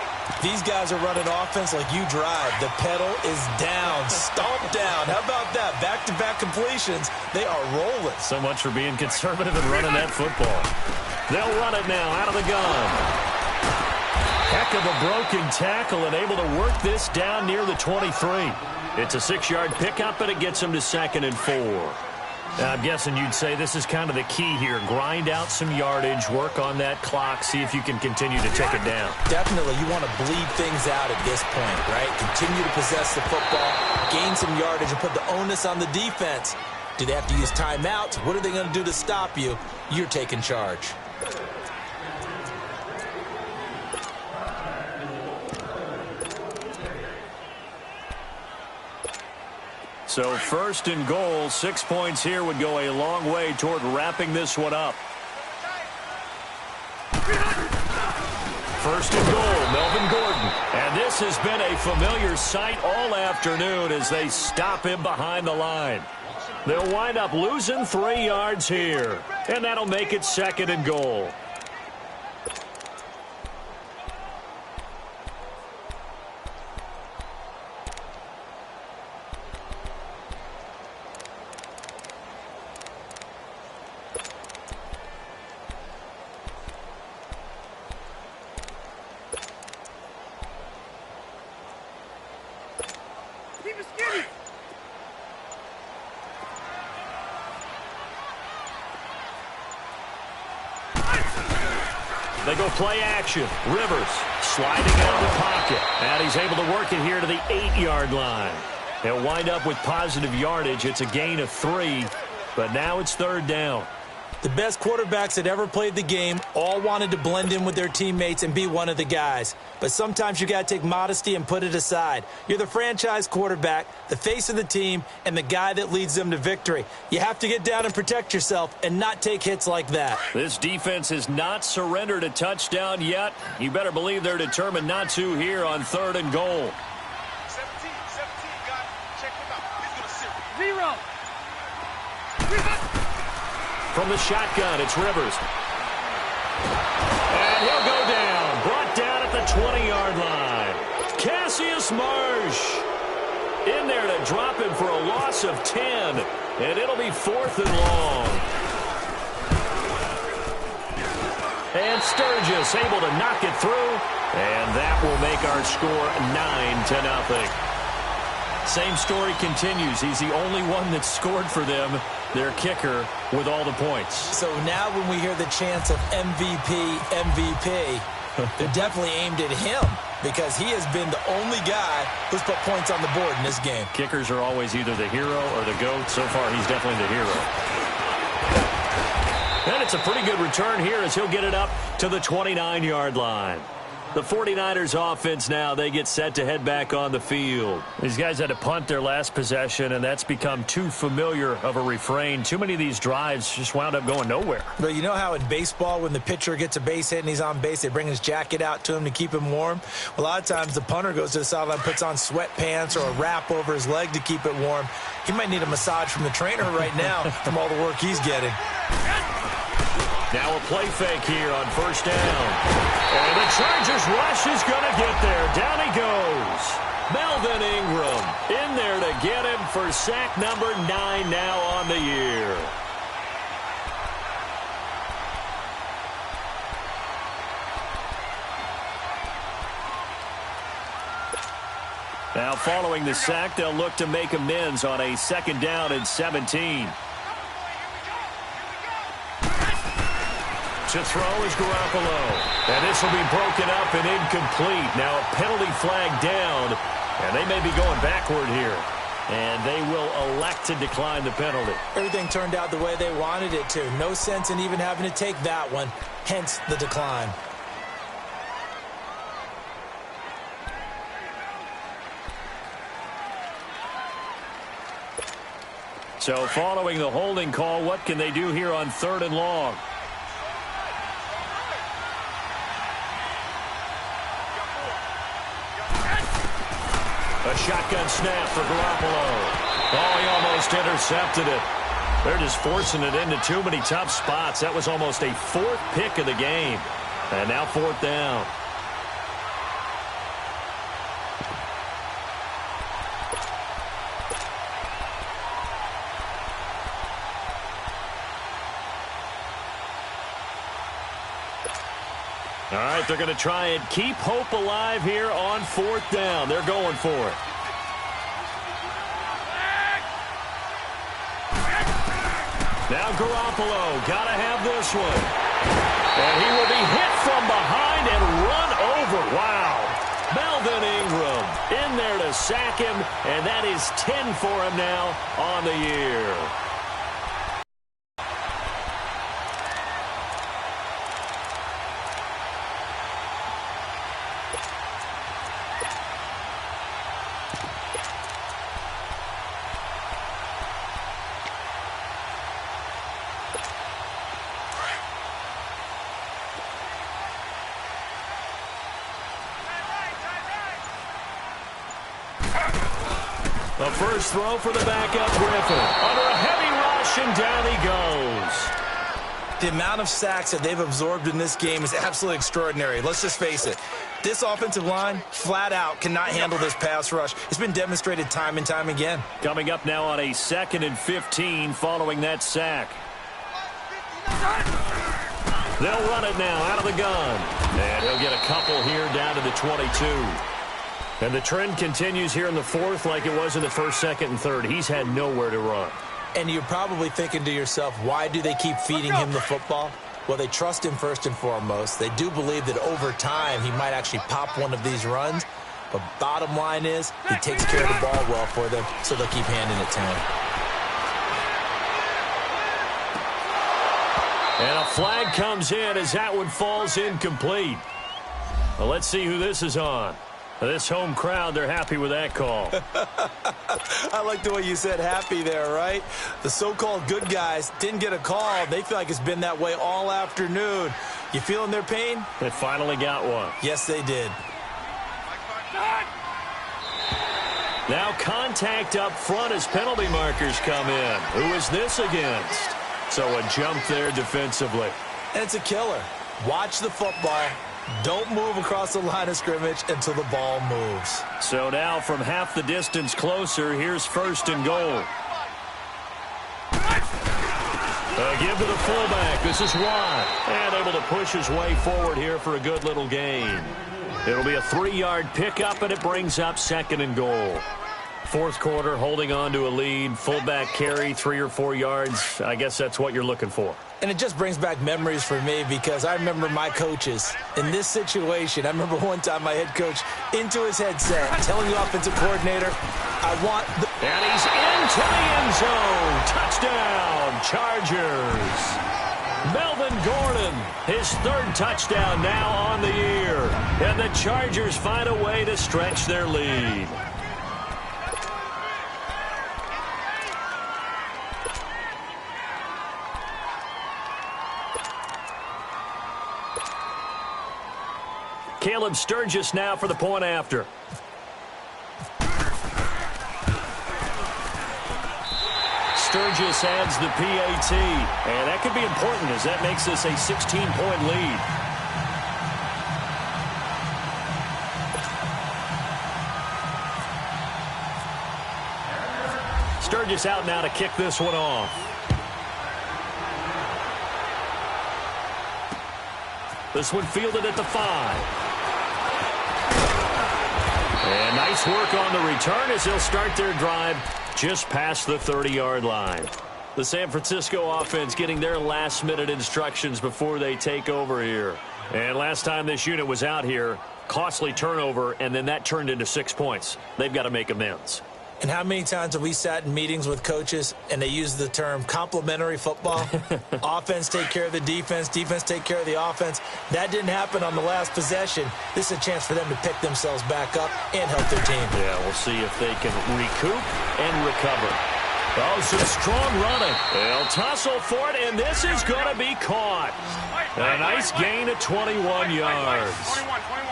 These guys are running offense like you drive. The pedal is down, stomped down. How about that? Back-to-back completions. They are rolling. So much for being conservative and running that football. They'll run it now out of the gun. Heck of a broken tackle and able to work this down near the 23. It's a 6-yard pickup, but it gets them to 2nd and 4. I'm guessing you'd say this is kind of the key here. Grind out some yardage, work on that clock, see if you can continue to take it down. Definitely, you want to bleed things out at this point, right? Continue to possess the football, gain some yardage, and put the onus on the defense. Do they have to use timeouts? What are they going to do to stop you? You're taking charge. So first and goal, 6 points here would go a long way toward wrapping this one up. First and goal, Melvin Gordon. And this has been a familiar sight all afternoon as they stop him behind the line. They'll wind up losing 3 yards here, and that'll make it second and goal. They go play action. Rivers sliding out of the pocket. And he's able to work it here to the 8-yard line. He'll wind up with positive yardage. It's a gain of 3, but now it's third down. The best quarterbacks that ever played the game all wanted to blend in with their teammates and be one of the guys. But sometimes you got to take modesty and put it aside. You're the franchise quarterback, the face of the team, and the guy that leads them to victory. You have to get down and protect yourself and not take hits like that. This defense has not surrendered a touchdown yet. You better believe they're determined not to here on third and goal. 17, got it. Check him out. He's going to sit. 0. From the shotgun, it's Rivers. And he'll go down. Brought down at the 20-yard line. Cassius Marsh in there to drop him for a loss of 10. And it'll be fourth and long. And Sturgis able to knock it through. And that will make our score 9-0. Same story continues. He's the only one that scored for them, their kicker, with all the points. So now when we hear the chants of MVP, they're definitely aimed at him because he has been the only guy who's put points on the board in this game. Kickers are always either the hero or the GOAT. So far, he's definitely the hero. And it's a pretty good return here as he'll get it up to the 29-yard line. The 49ers offense now, they get set to head back on the field. These guys had to punt their last possession, and that's become too familiar of a refrain. Too many of these drives just wound up going nowhere. But you know how in baseball, when the pitcher gets a base hit and he's on base, they bring his jacket out to him to keep him warm? Well, a lot of times the punter goes to the sideline, puts on sweatpants or a wrap over his leg to keep it warm. He might need a massage from the trainer right now from all the work he's getting. Now a play fake here on first down. And the Chargers rush is going to get there. Down he goes. Melvin Ingram in there to get him for sack number 9 now on the year. Now following the sack, they'll look to make amends on a second down and 17. To throw is Garoppolo. And this will be broken up and incomplete. Now a penalty flag down. And they may be going backward here. And they will elect to decline the penalty. Everything turned out the way they wanted it to. No sense in even having to take that one. Hence the decline. So following the holding call, what can they do here on third and long? A shotgun snap for Garoppolo. Oh, he almost intercepted it. They're just forcing it into too many tough spots. That was almost a fourth pick of the game. And now fourth down. All right, they're going to try and keep hope alive here on fourth down. They're going for it. Now Garoppolo, gotta have this one. And he will be hit from behind and run over. Wow. Melvin Ingram in there to sack him, and that is 10 for him now on the year. The first throw for the backup Griffin. Under a heavy rush, and down he goes. The amount of sacks that they've absorbed in this game is absolutely extraordinary. Let's just face it. This offensive line, flat out, cannot handle this pass rush. It's been demonstrated time and time again. Coming up now on a 2nd and 15 following that sack. They'll run it now out of the gun. And he'll get a couple here down to the 22. And the trend continues here in the 4th like it was in the 1st, 2nd, and 3rd. He's had nowhere to run. And you're probably thinking to yourself, why do they keep feeding him the football? Well, they trust him first and foremost. They do believe that over time he might actually pop one of these runs. But bottom line is he takes care of the ball well for them, so they'll keep handing it to him. And a flag comes in as that one falls incomplete. Well, let's see who this is on. This home crowd, they're happy with that call. I like the way you said happy there, right? The so-called good guys didn't get a call. They feel like it's been that way all afternoon. You feeling their pain? They finally got one. Yes, they did. Now contact up front as penalty markers come in. Who is this against? So a jump there defensively. And it's a killer. Watch the football. Don't move across the line of scrimmage until the ball moves. So now from half the distance closer, here's 1st and goal. Give to the fullback. This is Watt. And able to push his way forward here for a good little gain. It'll be a 3-yard pickup, and it brings up 2nd and goal. 4th quarter, holding on to a lead. Fullback carry, 3 or 4 yards. I guess that's what you're looking for. And it just brings back memories for me because I remember my coaches in this situation. I remember one time my head coach into his headset telling the offensive coordinator, I want the... And he's into the end zone. Touchdown, Chargers. Melvin Gordon, his 3rd touchdown now on the year. And the Chargers find a way to stretch their lead. Caleb Sturgis now for the point after. Sturgis adds the PAT. And that could be important as that makes this a 16-point lead. Sturgis out now to kick this one off. This one fielded at the 5. And nice work on the return as they'll start their drive just past the 30-yard line. The San Francisco offense getting their last-minute instructions before they take over here. And last time this unit was out here, costly turnover, and then that turned into 6 points. They've got to make amends. And how many times have we sat in meetings with coaches and they use the term complementary football? Offense take care of the defense, defense take care of the offense. That didn't happen on the last possession. This is a chance for them to pick themselves back up and help their team. Yeah, we'll see if they can recoup and recover. Oh, some strong running. They'll tussle for it, and this is going to be caught. A nice gain of 21 yards.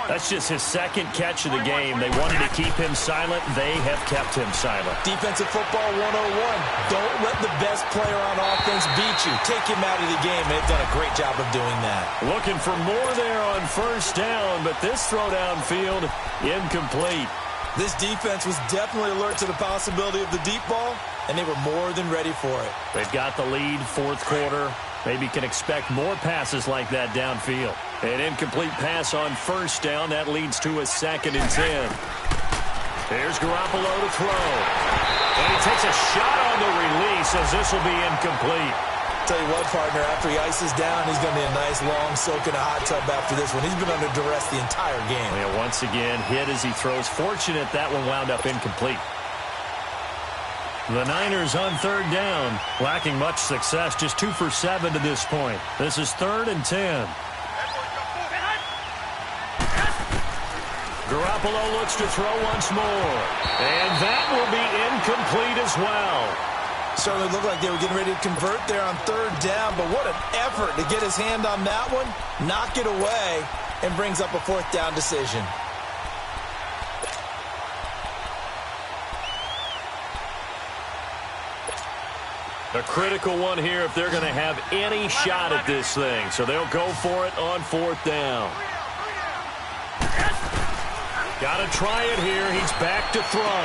That's just his 2nd catch of the game. They wanted to keep him silent. They have kept him silent. Defensive football 101. Don't let the best player on offense beat you. Take him out of the game. They've done a great job of doing that. Looking for more there on 1st down, but this throw downfield incomplete. This defense was definitely alert to the possibility of the deep ball, and they were more than ready for it. They've got the lead, 4th quarter. Maybe can expect more passes like that downfield. An incomplete pass on 1st down. That leads to a 2nd and 10. Here's Garoppolo to throw. And he takes a shot on the release as this will be incomplete. Tell you what, partner, after he ices down, he's going to need a nice long soak in a hot tub after this one. He's been under duress the entire game. Yeah, once again, hit as he throws. Fortunate that one wound up incomplete. The Niners on third down, lacking much success, just 2 for 7 to this point. This is 3rd and 10. Garoppolo looks to throw once more, and that will be incomplete as well. Certainly looked like they were getting ready to convert there on third down, but what an effort to get his hand on that one, knock it away, and brings up a 4th down decision. A critical one here if they're going to have any shot at this thing. So they'll go for it on 4th down. Got to try it here. He's back to throw.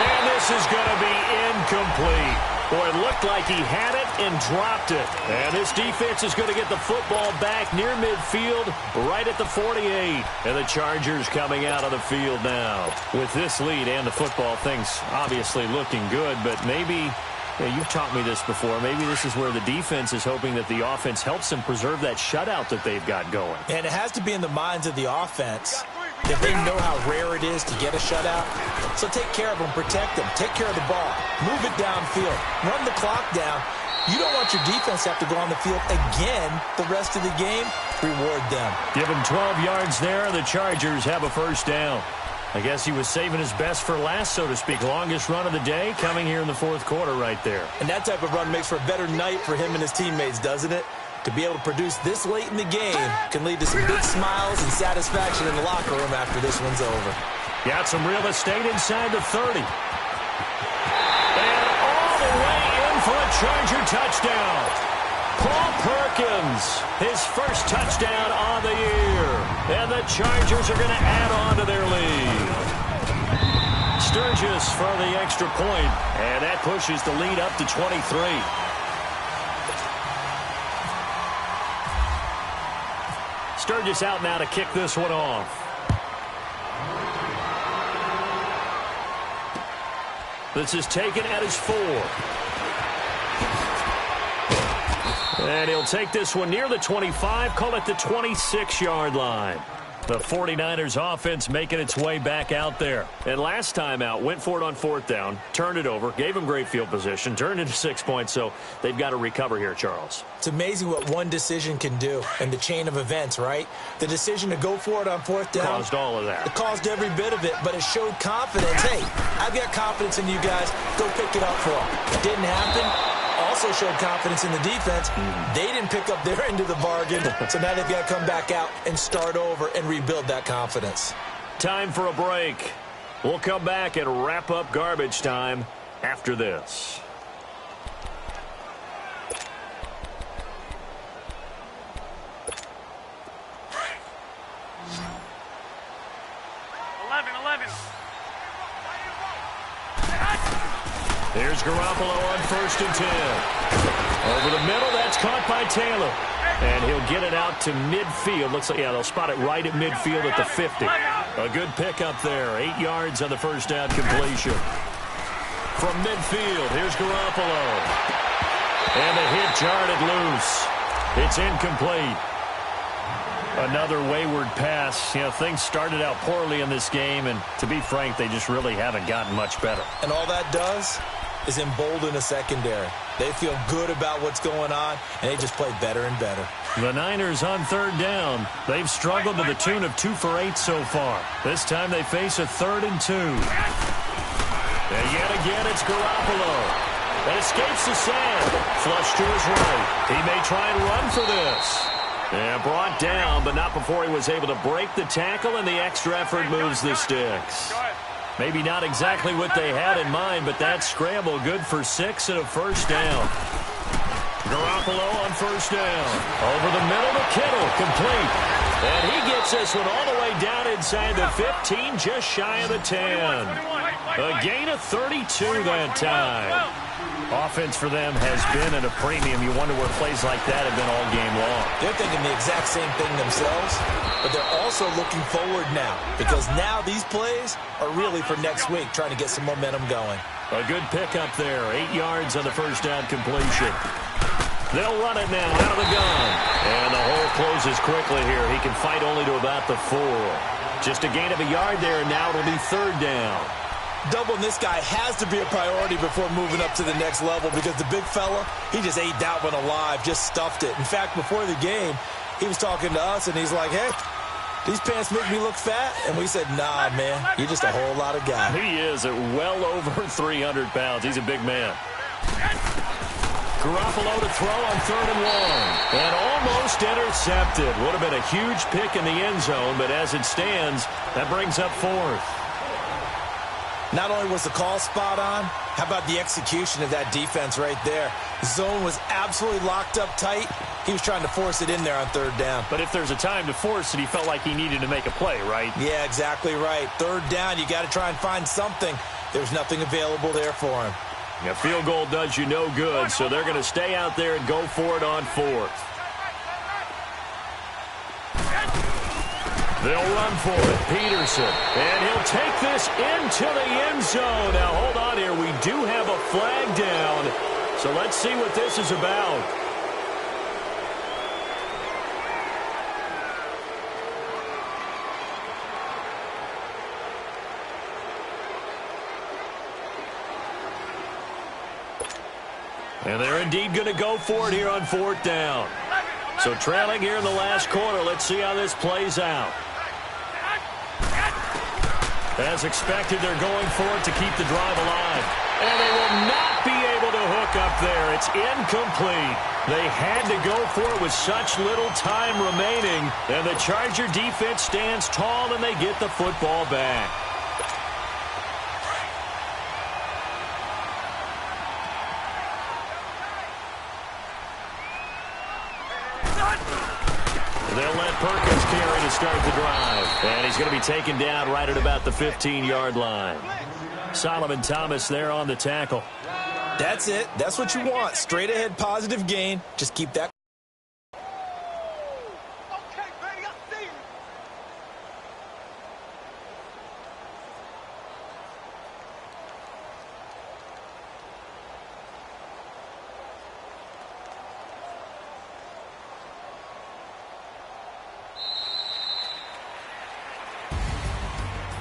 And this is going to be incomplete. Boy, it looked like he had it and dropped it. And this defense is going to get the football back near midfield, right at the 48. And the Chargers coming out of the field now. With this lead and the football, things obviously looking good, but maybe... Yeah, you've taught me this before. Maybe this is where the defense is hoping that the offense helps them preserve that shutout that they've got going. And it has to be in the minds of the offense that they know how rare it is to get a shutout. So take care of them, protect them, take care of the ball, move it downfield, run the clock down. You don't want your defense to have to go on the field again the rest of the game. Reward them. Give them 12 yards there. The Chargers have a 1st down. I guess he was saving his best for last, so to speak. Longest run of the day coming here in the 4th quarter right there. And that type of run makes for a better night for him and his teammates, doesn't it? To be able to produce this late in the game can lead to some big smiles and satisfaction in the locker room after this one's over. Got some real estate inside the 30. And all the way in for a Charger touchdown. Paul Perkins, his 1st touchdown on the year. And the Chargers are going to add on to their lead. Sturgis for the extra point, and that pushes the lead up to 23. Sturgis out now to kick this one off. This is taken at his 4. And he'll take this one near the 25, call it the 26-yard line. The 49ers offense making its way back out there. And last time out, went for it on 4th down, turned it over, gave him great field position, turned into 6 points, so they've got to recover here, Charles. It's amazing what one decision can do in the chain of events, right? The decision to go for it on 4th down. Caused all of that. It caused every bit of it, but it showed confidence. Hey, I've got confidence in you guys. Go pick it up for them. It didn't happen. Also showed confidence in the defense. They didn't pick up their end of the bargain, so now they've got to come back out and start over and rebuild that confidence. Time for a break. We'll come back and wrap up garbage time after this. Here's Garoppolo on 1st and 10. Over the middle, that's caught by Taylor. And he'll get it out to midfield. Looks like, yeah, they'll spot it right at midfield at the 50. A good pickup there. 8 yards on the 1st down completion. From midfield, here's Garoppolo. And the hit jarred loose. It's incomplete. Another wayward pass. You know, things started out poorly in this game, and to be frank, they just really haven't gotten much better. And all that does is embolden a secondary. They feel good about what's going on, and they just play better and better. The Niners on 3rd down. They've struggled to the tune of 2 for 8 so far. This time they face a 3rd and 2. And yet again, it's Garoppolo. That escapes the sand. Flush to his right. He may try and run for this. And brought down, but not before he was able to break the tackle, and the extra effort moves the sticks. Maybe not exactly what they had in mind, but that scramble good for 6 and a 1st down. Garoppolo on 1st down. Over the middle to Kittle, complete. And he gets this one all the way down inside the 15, just shy of the 10. A gain of 32 that time. Offense for them has been at a premium. You wonder where plays like that have been all game long. They're thinking the exact same thing themselves, but they're also looking forward now, because now these plays are really for next week, trying to get some momentum going. A good pickup there. 8 yards on the first down completion. They'll run it now out of the gun. And the hole closes quickly here. He can fight only to about the 4. Just a gain of a yard there, and now it'll be 3rd down. Doubling this guy has to be a priority before moving up to the next level because the big fella, he just ate that one alive, just stuffed it. In fact, before the game, he was talking to us, and he's like, hey, these pants make me look fat. And we said, nah, man, you're just a whole lot of guy. He is at well over 300 pounds. He's a big man. Garoppolo to throw on 3rd and long. And almost intercepted. Would have been a huge pick in the end zone, but as it stands, that brings up 4th. Not only was the call spot on, how about the execution of that defense right there? The zone was absolutely locked up tight. He was trying to force it in there on 3rd down. But if there's a time to force it, he felt like he needed to make a play, right? Yeah, exactly right. 3rd down, you got to try and find something. There's nothing available there for him. A field goal does you no good, so they're going to stay out there and go for it on 4th. They'll run for it. Peterson. And he'll take this into the end zone. Now, hold on here. We do have a flag down. So let's see what this is about. And they're indeed going to go for it here on 4th down. So trailing here in the last quarter. Let's see how this plays out. As expected, they're going for it to keep the drive alive. And they will not be able to hook up there. It's incomplete. They had to go for it with such little time remaining. And the Charger defense stands tall, and they get the football back. They'll let Perkins carry to start the drive. And he's going to be taken down right at about the 15-yard line. Solomon Thomas there on the tackle. That's it. That's what you want. Straight ahead, positive gain. Just keep that. Okay, baby, I see you.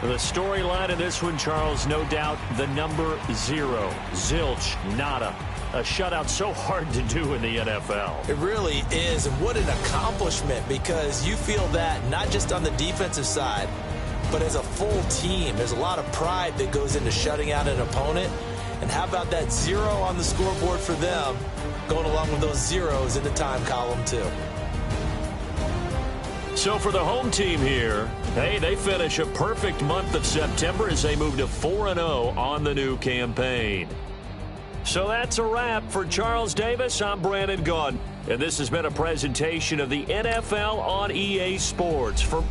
The storyline in this one, Charles, no doubt the number 0. Zilch, nada. A shutout so hard to do in the NFL. It really is, and what an accomplishment, because you feel that not just on the defensive side, but as a full team. There's a lot of pride that goes into shutting out an opponent. And how about that 0 on the scoreboard for them, going along with those zeros in the time column too. So for the home team here, hey, they finish a perfect month of September as they move to 4-0 on the new campaign. So that's a wrap for Charles Davis. I'm Brandon Gaudin, and this has been a presentation of the NFL on EA Sports. For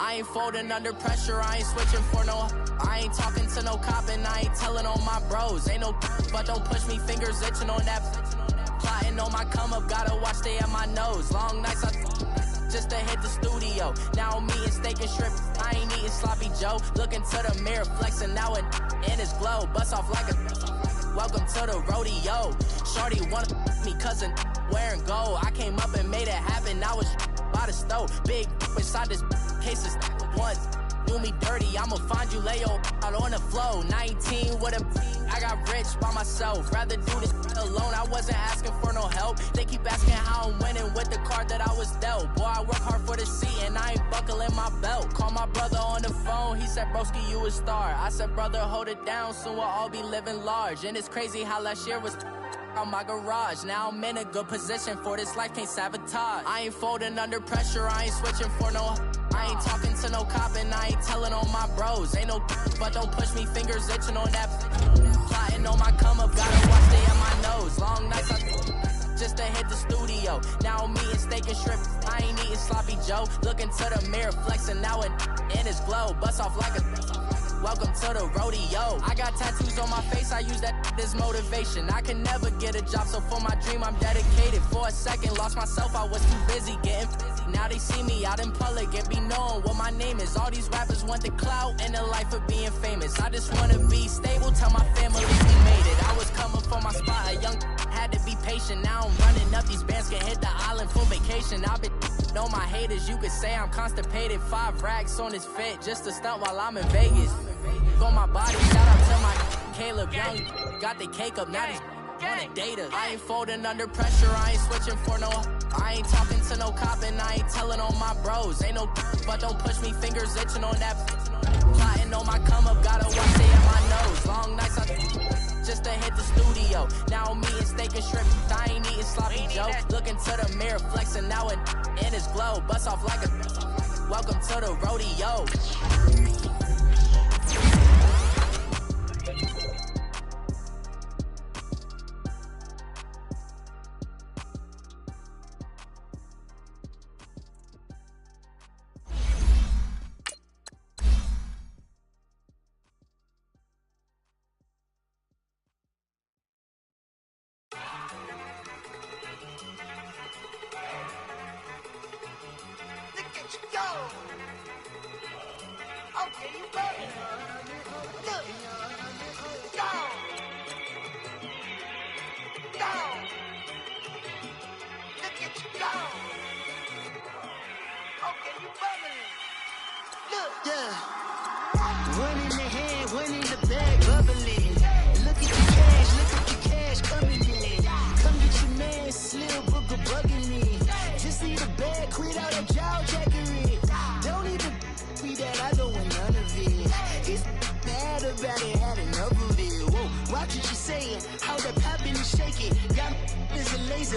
I ain't folding under pressure, I ain't switching for no. I ain't talking to no cop and I ain't telling on my bros. Ain't no but don't push me, fingers itching on that. Plotting on my come up, gotta watch stay at my nose. Long nights I just to hit the studio. Now I'm eating steak and shrimp, I ain't eating sloppy Joe. Looking to the mirror, flexing now it in his glow. Bust off like a welcome to the rodeo. Shorty wanna me cousin wearing gold. I came up and made it happen, now it's by the stove. Big inside this cases once do me dirty, I'ma find you lay out on the flow. 19 with a I got rich by myself, rather do this alone. I wasn't asking for no help, they keep asking how I'm winning with the card that I was dealt. Boy, I work hard for the seat and I ain't buckling my belt. Call my brother on the phone, he said broski you a star. I said brother hold it down, soon we'll all be living large. And it's crazy how last year was out my garage. Now I'm in a good position for this life, can't sabotage. I ain't folding under pressure, I ain't switching for no. I ain't talking to no cop and I ain't telling on my bros. Ain't no but don't push me, fingers itching on that. Plotting on my come up, gotta watch stay at my nose. Long nights I just to hit the studio. Now I'm eating steak and shrimp, I ain't eating sloppy Joe. Looking to the mirror, flexing now it in his glow. Bust off like a Welcome to the rodeo. I got tattoos on my face, I use that as motivation. I can never get a job, so for my dream I'm dedicated. For a second, lost myself, I was too busy getting busy. Now they see me out in public and be known what my name is. All these rappers want the clout and the life of being famous. I just wanna be stable, tell my family we made it. I was coming for my spot, a young had to be patient. Now I'm running up, these bands can hit the island for vacation. I've been on my haters, you could say I'm constipated. 5 racks on his fit, just to stunt while I'm in Vegas. On my body, shout out to my Caleb Young. Got the cake up, now these wanna data. I ain't folding under pressure, I ain't switching for no. I ain't talking to no cop and I ain't telling on my bros. Ain't no but don't push me, fingers itching on that. Plotting on my come up, gotta watch they at my nose. Long nights just to hit the studio. Now I'm eating steak and shrimp, I ain't eating sloppy joe. Looking to the mirror, flexing now and in his glow. Bust off like a welcome to the rodeo.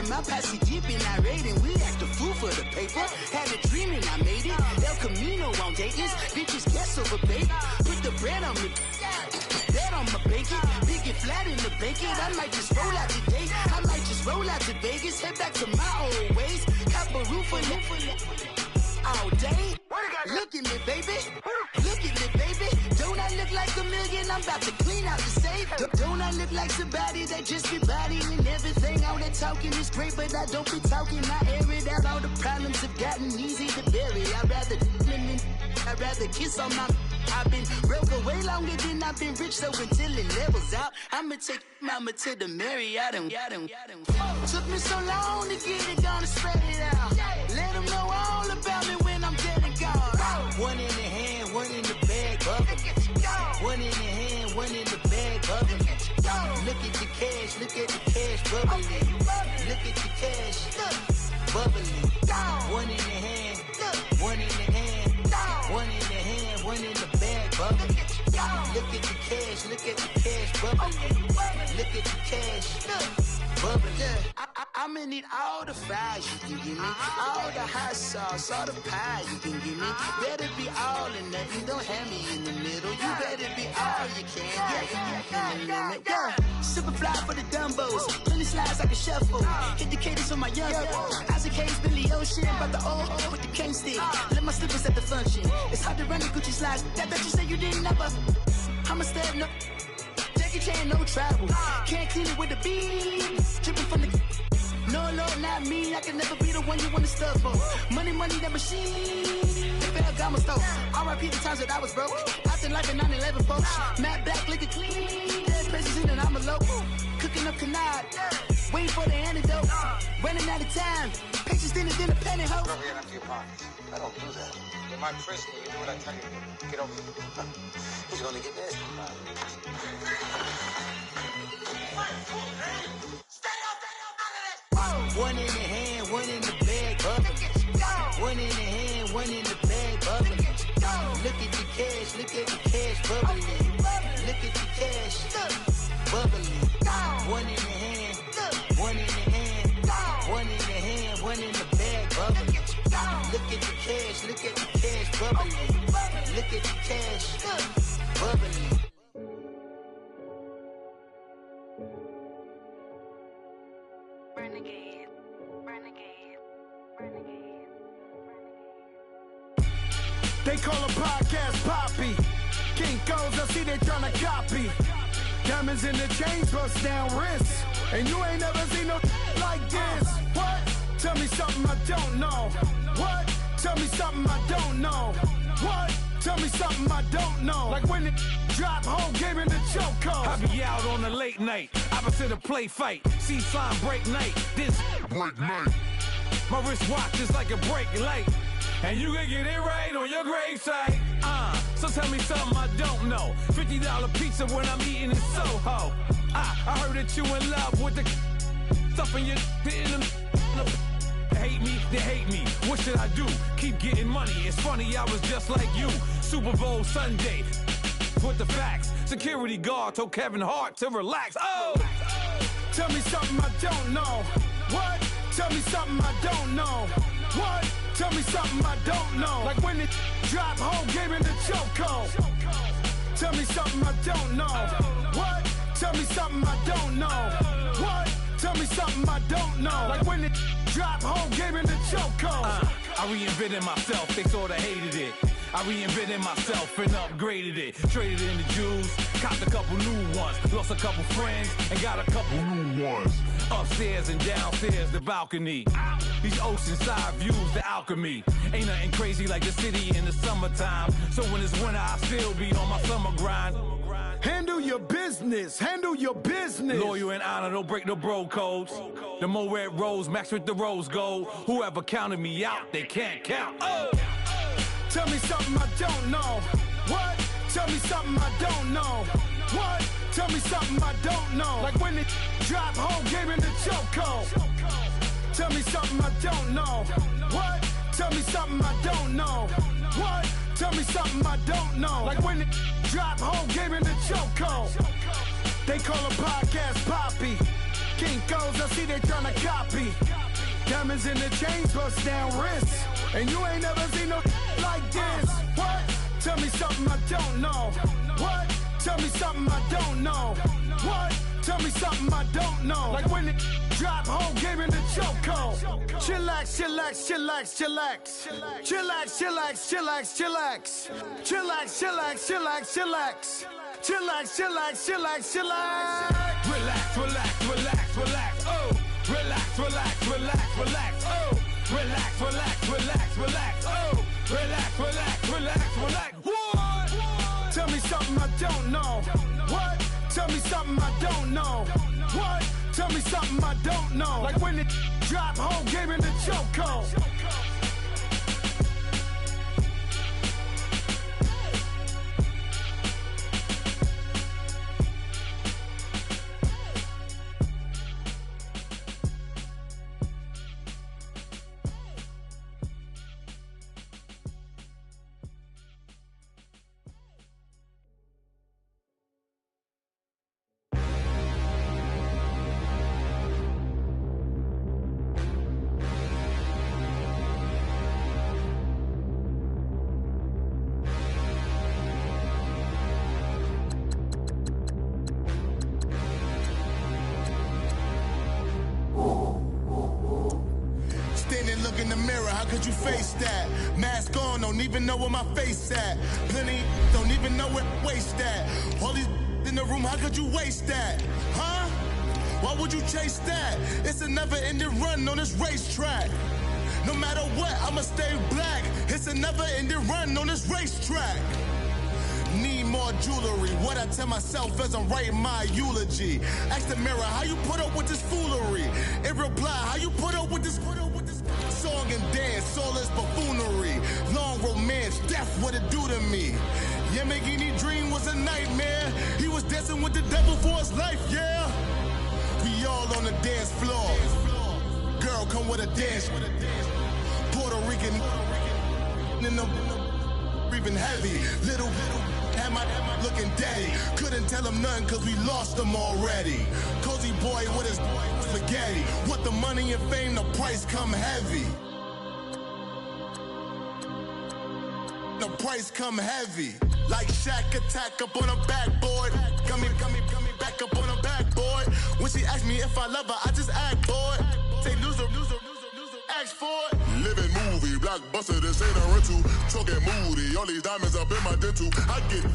My posse deep and irate, and we act a fool for the paper. Had a dream and I made it. El Camino on Dayton's. Bitches guess over bait. Put the bread on me. That on my bacon. Big it flat in the bacon. I might just roll out today. I might just roll out to Vegas. Head back to my old ways. Cop a roof for all day. Look at me, baby. Look at me, baby. Don't I look like a million? I'm about to clean out the safe. Don't I look like somebody that just be bodying everything? All that talking is great, but I don't be talking. I air it out. All the problems have gotten easy to bury. I'd rather kiss on my. I've been broke way longer than I've been rich, so until it levels out, I'ma take mama to the Marriott and took me so long to get it, gonna spread it out. Let them know all about me when I'm dead and gone. One in the hand, one in the bag, bubbling. One in the hand, one in the bag, bubbling. Look at the cash, look at the cash, bubbling. Look at the cash, bubbling. One in the hand, one in the hand, one in the hand, one in the bag, bubbling. Look at the cash, look at the cash, bubbling. Look at the cash, bubbling. I'ma need all the fries you can give me, all the hot sauce, all the pie you can give me. Better be all or nothing, don't have me in the middle. You better be all you can, yeah. Super fly for the Dumbos, plenty slides like a shuffle. Hit the cadence on my young Isaac Hayes, Billy Ocean, about the old with the cane stick. Let my slippers at the function. It's hard to run the Gucci slides. That bet you say you didn't never. I'ma step no. Jackie Chan, no travel. Can't clean it with the beat. Dripping from the. No, Lord, not me. I can never be the one you want to stuff for. Money, that machine. The Ferragamo stove. R.I.P. the times that I was broke. Acting like a 9/11 folks. Matte black, liquor clean. Dead places in and I'm a local. Cooking up canard. Waiting for the antidote. Running out of time. Patience thinner than a penny hoe. Don't get empty your pockets. I don't do that. In my prison, you do what I tell you to. Get over it. He's gonna get this. One in the hand, one in the bag, bubbling. One in the hand, one in the bag, bubbling. Look at the cash, look at the cash, bubbling. Look at the cash, bubbling. One in the hand, one in the hand, one in the hand, one in the bag, bubbling. Look at the cash, look at the cash, bubbling. Look at the cash, bubbling. They call him Podcast Poppy. Kinkos, I see they tryna copy. Diamonds in the chains, bust down wrists. And you ain't never seen no like this. What? Tell me something I don't know. What? Tell me something I don't know. What? Tell me something I don't know. Like when it drop, whole game in the chokehold. I be out on a late night, opposite a play fight. See sign break night, this break night. My wristwatch is like a brake light. And you can get it right on your gravesite. So tell me something I don't know. $50 pizza when I'm eating in Soho. I heard that you in love with the stuff in your hate me, they hate me. What should I do? Keep getting money. It's funny, I was just like you. Super Bowl Sunday. With the facts. Security guard told Kevin Hart to relax. Oh! Tell me something I don't know. What? Tell me something I don't know. What? Tell me something I don't know. Like when it drop, whole game in the chokehold. Tell me something I don't know. What? Tell me something I don't know. What? Tell me something I don't know. Like when it drop, whole game in the chokehold. I reinvented myself, they sorta hated it. I reinvented myself and upgraded it. Traded in the Jews, copped a couple new ones. Lost a couple friends and got a couple new ones. Upstairs and downstairs, the balcony. These oceanside views, the alchemy. Ain't nothing crazy like the city in the summertime. So when it's winter, I still be on my summer grind. Handle your business, handle your business. Loyal and honor, don't break no bro codes. The more red rose, max with the rose gold. Whoever counted me out, they can't count. Oh! Tell me something I don't know. What? Tell me something I don't know. What? Tell me something I don't know. Like when it drop, whole game in the chokehold. Tell me something I don't know. What? Tell me something I don't know. What? Tell me something I don't know. Like when it drop, whole game in the chokehold. They call a podcast Poppy. Kinkos, I see they tryna copy. Diamonds in the chains, bust down wrists. And you ain't never seen no like this. What? Tell me something I don't know. What? Tell me something I don't know. What? Tell me something I don't know. Like when it drop, whole game in the chokehold. Chillax, chillax, chillax, chillax. Chillax, chillax, chillax, chillax. Chillax, chillax, chillax, chillax. Chillax, chillax, chillax, chillax. Relax, relax, relax, relax. Oh! Relax, relax, relax, relax. Oh! Relax, relax, relax, relax. Oh! Relax, relax, relax, relax. What? Tell me something I don't know. What? Tell me something I don't know. What? Tell me something I don't know. Like when it drop, whole game in the chokehold. In the mirror, how could you face that? Mask on, don't even know where my face at. Plenty don't even know where waste at. All these in the room, how could you waste that? Huh? Why would you chase that? It's a never-ending run on this racetrack. No matter what, I'ma stay black. It's a never-ending run on this racetrack. Need more jewelry. What I tell myself as I'm writing my eulogy. Ask the mirror, how you put up with this foolery? In reply, how you put up with this song and dance, all this buffoonery. Long romance, death, what it do to me? Yamagini dream was a nightmare. He was dancing with the devil for his life, yeah. We all on the dance floor. Girl, come with a dance. Puerto Rican in the breathing heavy. Little had my looking daddy. Couldn't tell him nothing cause we lost him already. Cozy boy with his spaghetti. With the money and fame, the price come heavy. The price come heavy. Like Shaq attack up on a backboard. Come back up on a backboard. When she asked me if I love her, I just act bored. Say loser, ask for it. Living movie, blockbuster, this ain't a rental. Talking moody, all these diamonds up in my dental. I get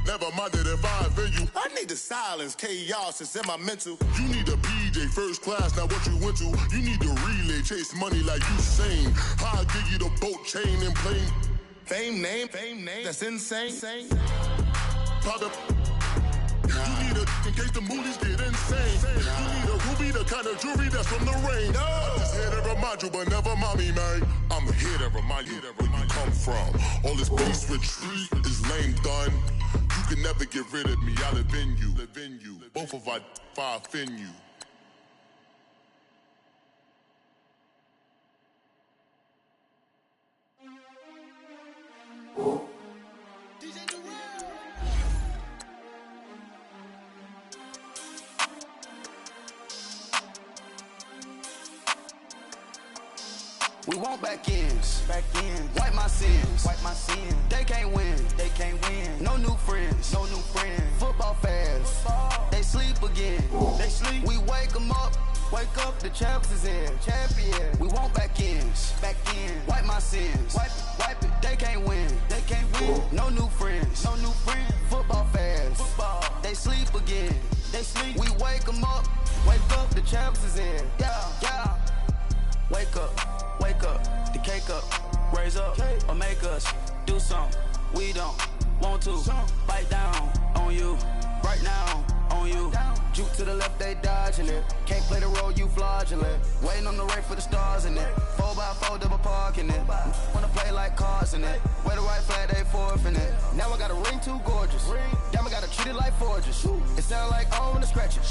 Never minded if I offend you. I need the silence, chaos, it's in my mental. You need a PJ first class, not what you went to. You need the relay, chase money like you sane. I'll give you the boat chain and plane. Fame name, that's insane. Pop up. You need a in case the movies get insane. You need a ruby, the kind of jewelry that's from the rain. I'm just here to remind you, but never mind me, man. I'm here to remind you where you come from. All this peace retreat is lame done. You can never get rid of me. I live in you. Both of our offend you. We want back ends, wipe my sins, They can't win, No new friends, Football fans, they sleep again, We wake them up, the champs is in, champion. We want back ends, wipe my sins, wipe it. They can't win, No new friends, Football fans, they sleep again, We wake them up, the champs is in, yeah. Wake up, the cake up, raise up, or make us do something we don't want to. Bite down on you, right now on you. Juke to the left, they dodging it. Can't play the role, you fraudulent. Waiting on the race for the stars in it. 4x4 double parking it. Wanna play like cars in it. Wear the right flag, they forfeit it. Now I got a ring too gorgeous. Damn, I gotta treat it like forges. It sound like I wanna scratch it.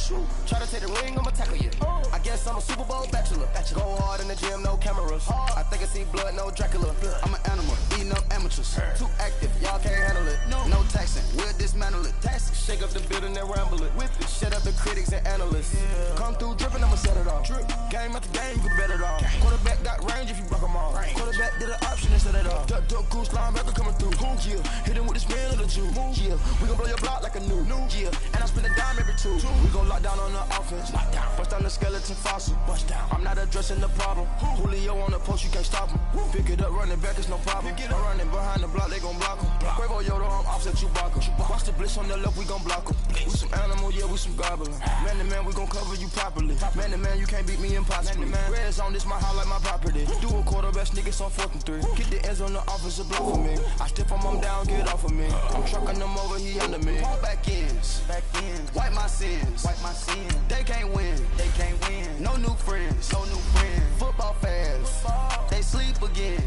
Try to take the ring, I'ma tackle you. I guess I'm a Super Bowl bachelor. Go hard in the gym, no cameras. I think I see blood, no Dracula. I'm an animal, eating up amateurs. Too active, y'all can't handle it. No taxing, we'll dismantle it. Shake up the building and ramble it. Whip it, shut up the critics and analysts. Come through dripping, I'ma set it off. Game after game, you can bet it off. Quarterback got range if you broke them off. Quarterback did an option and set it off. Duck goose, linebacker coming through. Yeah, hit him with the spin of the Jew. Yeah, we gon' blow your block like a new. Yeah, and I spend a dime every two. We gon' lock down on the offense. Bust down the skeleton fossil. I'm not addressing the problem. Julio on the post, you can't stop him. Pick it up, running back, it's no problem. I'm running behind the block, they gon' block him. Quavo Yoda, I'm offset Chewbacca. Watch the blitz on the left, we gon' block him. We some animal, yeah, we some goblin. Man to man, we gon' cover you properly. Man to man, you can't beat me impossibly. Red zone, this my house like my property. Do a quarterback sneak, it's on 4th and 3. Get the ends on the offensive block for me. I step on him down, get off of me. I'm trucking them over, he under me. Back ends, wipe my sins, They can't win, No new friends, Football fans, they sleep again,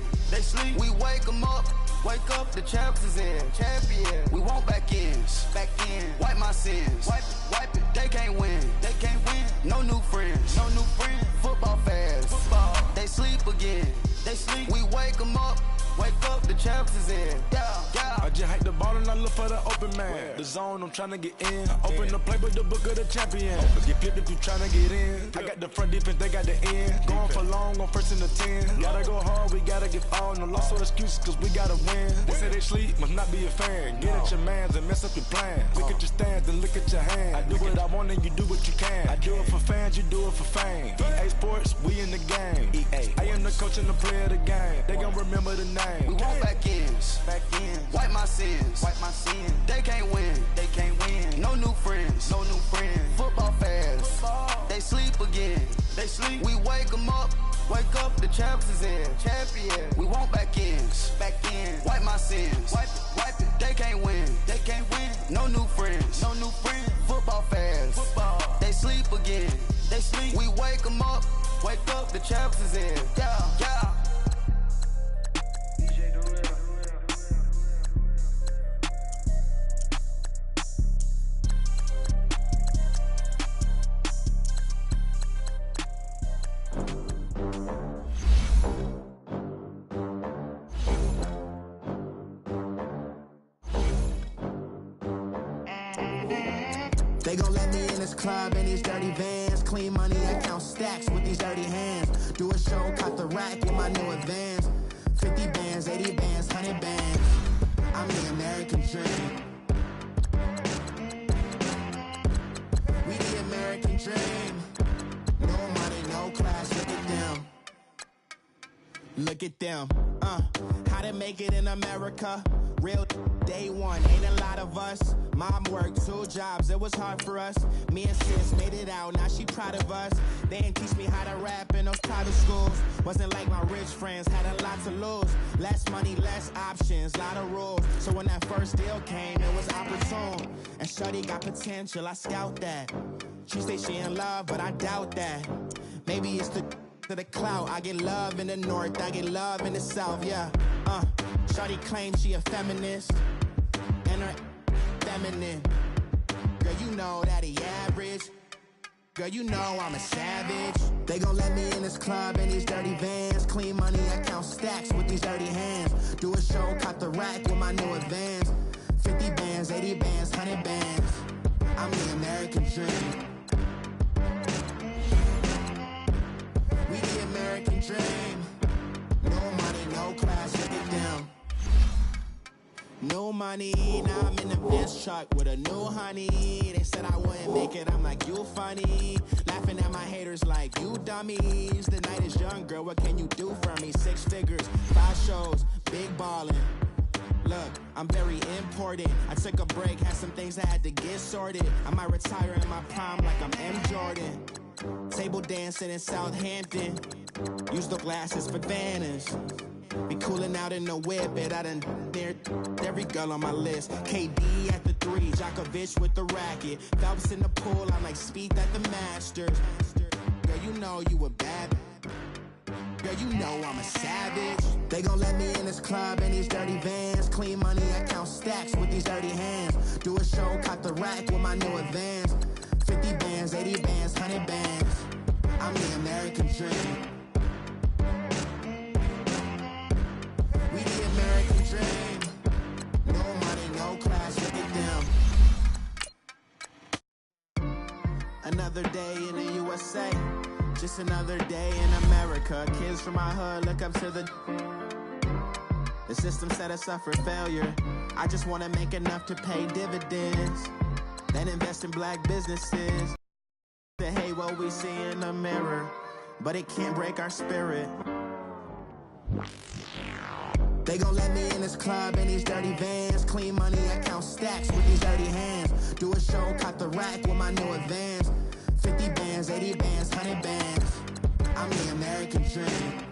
We wake them up, the champs is in, champion. We want back ends, wipe my sins, wipe it. They can't win, No new friends, Football fans, they sleep again, We wake them up, the champs is in, yeah. I just hike the ball and I look for the open man. The zone, I'm tryna get in. Open the playbook, the book of the champion. Get flipped if you tryna get in. I got the front defense, they got the end. Going for long, on 1st and 10. Gotta go hard, we gotta give all. No loss or excuses, cause we gotta win. They say they sleep, must not be a fan. Get at your mans and mess up your plan. Look at your stands and look at your hands. I do what I want and you do what you can. I do it for fans, you do it for fame. EA Sports, we in the game. I am the coach and the player of the game. They gon' remember the name. We want back ends, wipe my sins, They can't win, No new friends, Football fans, they sleep again, We wake them up, the champs is in, champion. We want back ends, wipe my sins, wipe it. They can't win, No new friends, Football fans, they sleep again, We wake them up, the champs is in, yeah. They gon' let me in this club in these dirty vans. Clean money, I count stacks with these dirty hands. Do a show, caught the rack in my new advance. 50 bands, 80 bands, 100 bands. I'm the American dream. We the American dream. No money, no class, look at them. Look at them, how to make it in America. Real day one, ain't a lot of us. Mom worked 2 jobs, it was hard for us. Me and sis made it out, now she proud of us. They didn't teach me how to rap in those private schools. Wasn't like my rich friends, had a lot to lose. Less money, less options, lot of rules. So when that first deal came, it was opportune. And shorty got potential, I scout that. She say she in love, but I doubt that. Maybe it's the clout. I get love in the north, I get love in the south, yeah. Shorty claims she a feminist, and her feminine. Girl, you know that he average. Girl, you know I'm a savage. They gon' let me in this club in these dirty vans. Clean money, I count stacks with these dirty hands. Do a show, caught the rack with my new advance. 50 bands, 80 bands, 100 bands. I'm the American dream. We the American dream. No money, no class, look at them. No money, now I'm in the Benz truck with a new honey. They said I wouldn't make it, I'm like, you funny. Laughing at my haters like, you dummies. The night is young, girl, what can you do for me? 6 figures, 5 shows, big ballin'. Look, I'm very important. I took a break, had some things I had to get sorted. I might retire in my prime like I'm M. Jordan. Table dancing in Southampton. Use the glasses for Vannas. Be cooling out in the whip, and I done dared every girl on my list. KD at the 3, Djokovic with the racket. Phelps in the pool, I'm like Speed at the Masters. Girl, you know you a bad. Girl, you know I'm a savage. They gon' let me in this club in these dirty vans. Clean money, I count stacks with these dirty hands. Do a show, caught the rack with my new advance. 50 bands, 80 bands, 100 bands. I'm the American dream. We the American dream. No money, no class, look at them. Another day in the USA. Just another day in America. Kids from my hood look up to the system set us up for failure. I just wanna make enough to pay dividends, then invest in black businesses. They hate what we see in the mirror, but it can't break our spirit. They gon' let me in this club in these dirty vans. Clean money, I count stacks with these dirty hands. Do a show, caught the rack with my new advance. 50 bands, 80 bands, 100 bands. I'm the American dream.